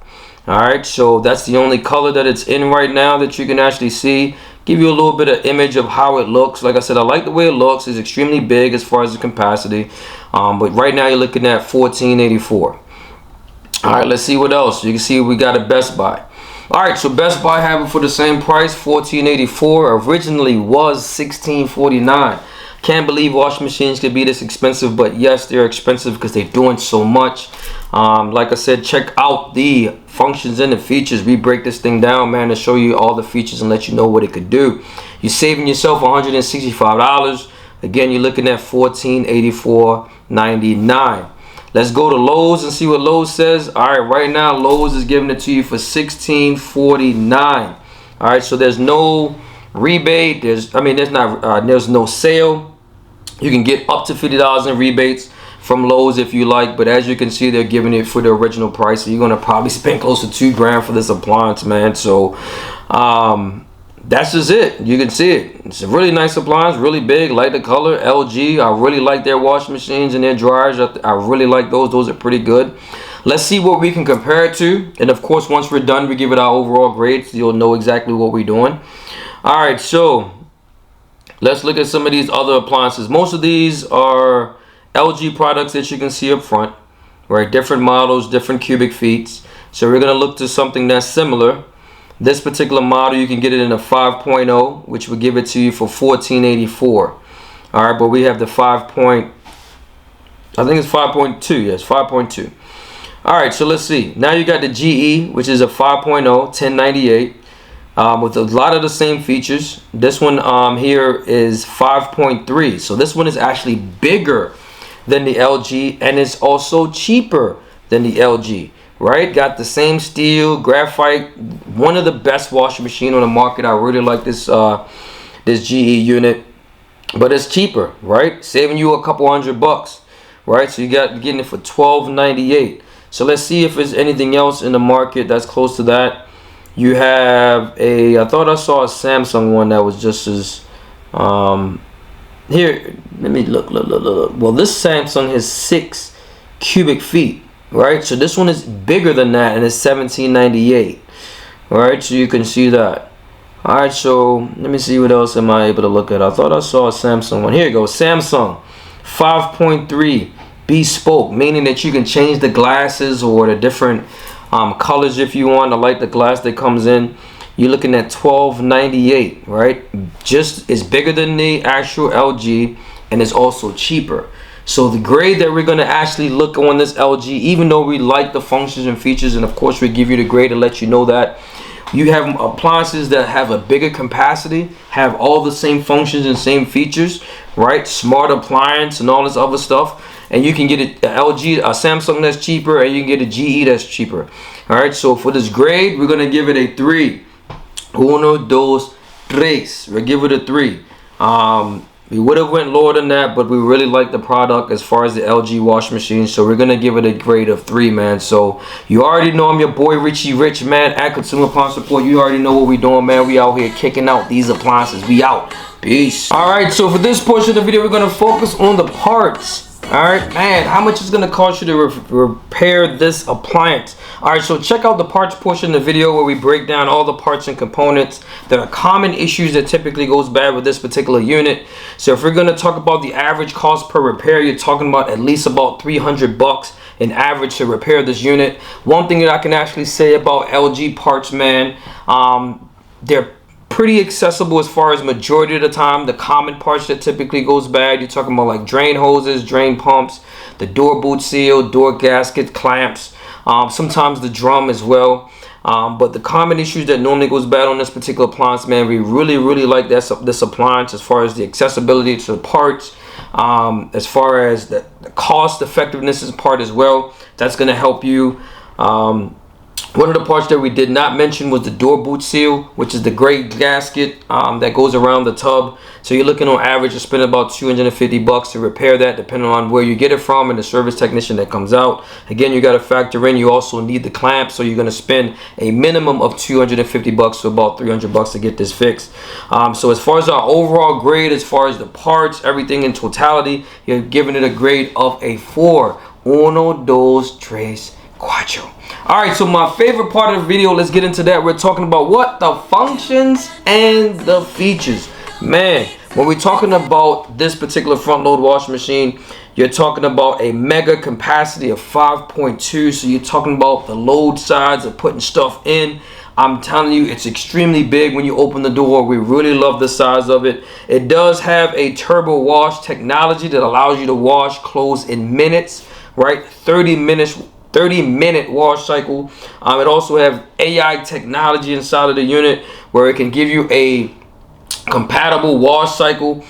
Alright, so that's the only color that it's in right now that you can actually see. Give you a little bit of image of how it looks. Like I said, I like the way it looks. It's extremely big as far as the capacity. But right now you're looking at $14.84. Alright, let's see what else. You can see we got a Best Buy. Alright, so Best Buy have it for the same price, $14.84. Originally was $16.49. Can't believe washing machines could be this expensive, but yes, they're expensive because they're doing so much. Like I said, check out the functions and the features. We break this thing down, man, to show you all the features and let you know what it could do. You're saving yourself $165. Again, you're looking at $14.84.99. Let's go to Lowe's and see what Lowe's says. All right, right now Lowe's is giving it to you for $16.49. All right, so there's no rebate. There's no sale. You can get up to $50 in rebates from Lowe's if you like, but as you can see, they're giving it for the original price. So you're gonna probably spend close to $2 for this appliance, man. So that's just it. You can see it. It's a really nice appliance, really big. Like the color. LG. I really like their washing machines and their dryers. I really like those. Those are pretty good. Let's see what we can compare it to, and of course, once we're done, we give it our overall grade, so you'll know exactly what we're doing. All right, so let's look at some of these other appliances. Most of these are LG products that you can see up front, right? Different models, different cubic feet. So we're gonna look to something that's similar. This particular model, you can get it in a 5.0, which would give it to you for $14.84. All right, but we have the I think it's 5.2. Yes, 5.2. All right, so let's see. Now you got the GE, which is a 5.0, $10.98. With a lot of the same features. This one here is 5.3, so this one is actually bigger than the LG, and it's also cheaper than the LG, right? Got the same steel, graphite, one of the best washing machine on the market. I really like this this GE unit, but it's cheaper, right? Saving you a couple $100, right? So getting it for $12.98. So let's see if there's anything else in the market that's close to that. You have I thought I saw a Samsung one that was just as, here, let me look. Well, this Samsung has 6 cubic feet, right? So this one is bigger than that, and it's $17.98. All right, so you can see that. All right, so let me see what else am I able to look at. I thought I saw a Samsung one. Here you go, Samsung 5.3 bespoke, meaning that you can change the glasses or the different colors if you want. I like the glass that comes in. You're looking at $12.98, right? Just is bigger than the actual LG, and it's also cheaper. So the grade that we're going to actually look on this LG, even though we like the functions and features, and of course we give you the grade to let you know that you have appliances that have a bigger capacity, have all the same functions and same features, right? Smart appliance and all this other stuff. And you can get a LG, a Samsung that's cheaper, and you can get a GE that's cheaper. All right, so for this grade, we're gonna give it a 3. 1, 2, 3. We'll give it a 3. We would have went lower than that, but we really like the product as far as the LG washing machine, so we're gonna give it a grade of 3, man. So you already know I'm your boy Richie Rich, man, at Consumer Appliance Support. You already know what we doing, man. We out here kicking out these appliances. We out. Peace. All right, so for this portion of the video, we're gonna focus on the parts. All right, man, how much is going to cost you to repair this appliance? All right, so check out the parts portion of the video where we break down all the parts and components that are common issues that typically goes bad with this particular unit. So if we're going to talk about the average cost per repair, you're talking about at least about $300 in average to repair this unit. One thing that I can actually say about LG parts, man, they're pretty accessible as far as majority of the time. The common parts that typically goes bad, you're talking about like drain hoses, drain pumps, the door boot seal, door gasket, clamps, sometimes the drum as well. But the common issues that normally goes bad on this particular appliance, man, we really like this appliance as far as the accessibility to the parts, as far as the cost effectiveness is part as well. That's going to help you One of the parts that we did not mention was the door boot seal, which is the gray gasket that goes around the tub. So you're looking on average to spend about $250 to repair that, depending on where you get it from and the service technician that comes out. Again, you got to factor in, you also need the clamp, so you're going to spend a minimum of $250 to about $300 to get this fixed. So as far as our overall grade, as far as the parts, everything in totality, you're giving it a grade of a 4. 1, 2, 3, 4. All right, so my favorite part of the video, let's get into that. We're talking about what? The functions and the features. Man, when we're talking about this particular front load washing machine, you're talking about a mega capacity of 5.2. So you're talking about the load size of putting stuff in. I'm telling you, it's extremely big when you open the door. We really love the size of it. It does have a TurboWash technology that allows you to wash clothes in minutes, right? 30-minute wash cycle. It also have AI technology inside of the unit where it can give you a compatible wash cycle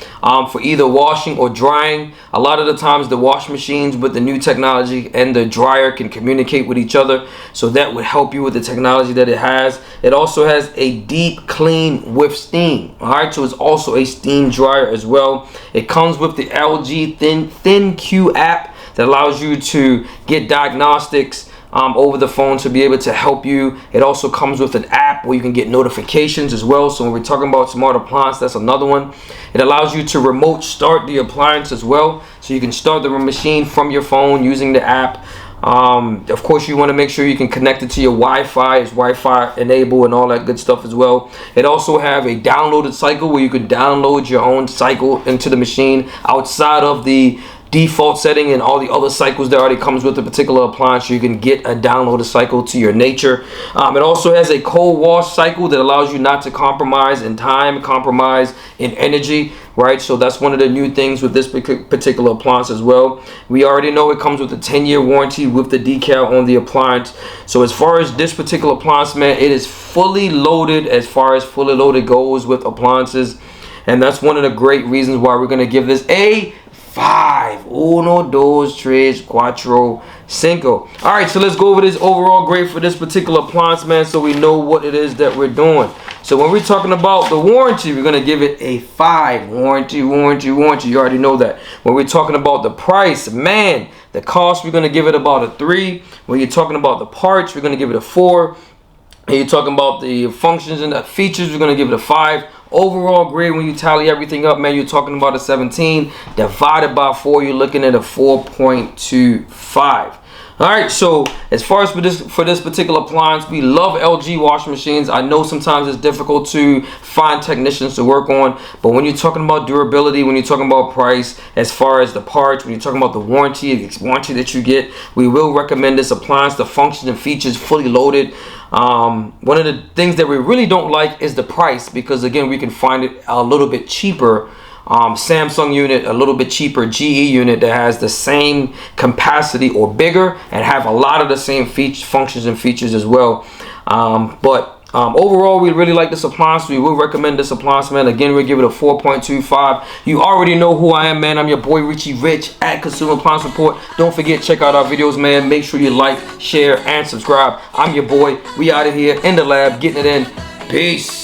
for either washing or drying. A lot of the times the wash machines with the new technology and the dryer can communicate with each other, so that would help you with the technology that it has. It also has a deep clean with steam. All right, so it's also a steam dryer as well. It comes with the LG ThinQ app that allows you to get diagnostics over the phone to be able to help you. It also comes with an app where you can get notifications as well. So when we're talking about smart appliance, that's another one. It allows you to remote start the appliance as well, so you can start the machine from your phone using the app. Of course, you want to make sure you can connect it to your Wi-Fi. It's Wi-Fi enabled and all that good stuff as well. It also have a downloaded cycle where you could download your own cycle into the machine outside of the default setting and all the other cycles that already comes with the particular appliance. So you can get a downloaded cycle to your nature. It also has a cold wash cycle that allows you not to compromise in time, compromise in energy, right? So that's one of the new things with this particular appliance as well. We already know it comes with a 10-year warranty with the decal on the appliance. So as far as this particular appliance, man, it is fully loaded as far as fully loaded goes with appliances. And that's one of the great reasons why we're going to give this a 5. 1, 2, 3, 4, 5. All right, so let's go over this overall grade for this particular appliance, man, so we know what it is that we're doing. So when we're talking about the warranty, we're going to give it a 5. Warranty. You already know that. When we're talking about the price, man, the cost, we're going to give it about a 3. When you're talking about the parts, we're going to give it a 4. And you're talking about the functions and the features, we're going to give it a 5. Overall grade, when you tally everything up, man, you're talking about a 17 divided by 4. You're looking at a 4.25. All right, so as far as for this particular appliance, we love LG washing machines. I know sometimes it's difficult to find technicians to work on, but when you're talking about durability, when you're talking about price, as far as the parts, when you're talking about the warranty that you get, we will recommend this appliance. The functions and features fully loaded. One of the things that we really don't like is the price, because again, we can find it a little bit cheaper. Samsung unit, a little bit cheaper GE unit that has the same capacity or bigger and have a lot of the same functions and features as well. Overall, we really like this appliance. We will recommend this appliance, man. Again, we'll give it a 4.25. You already know who I am, man. I'm your boy Richie Rich at Consumer Appliance Report. Don't forget, check out our videos, man. Make sure you like, share, and subscribe. I'm your boy. We out of here in the lab, getting it in. Peace.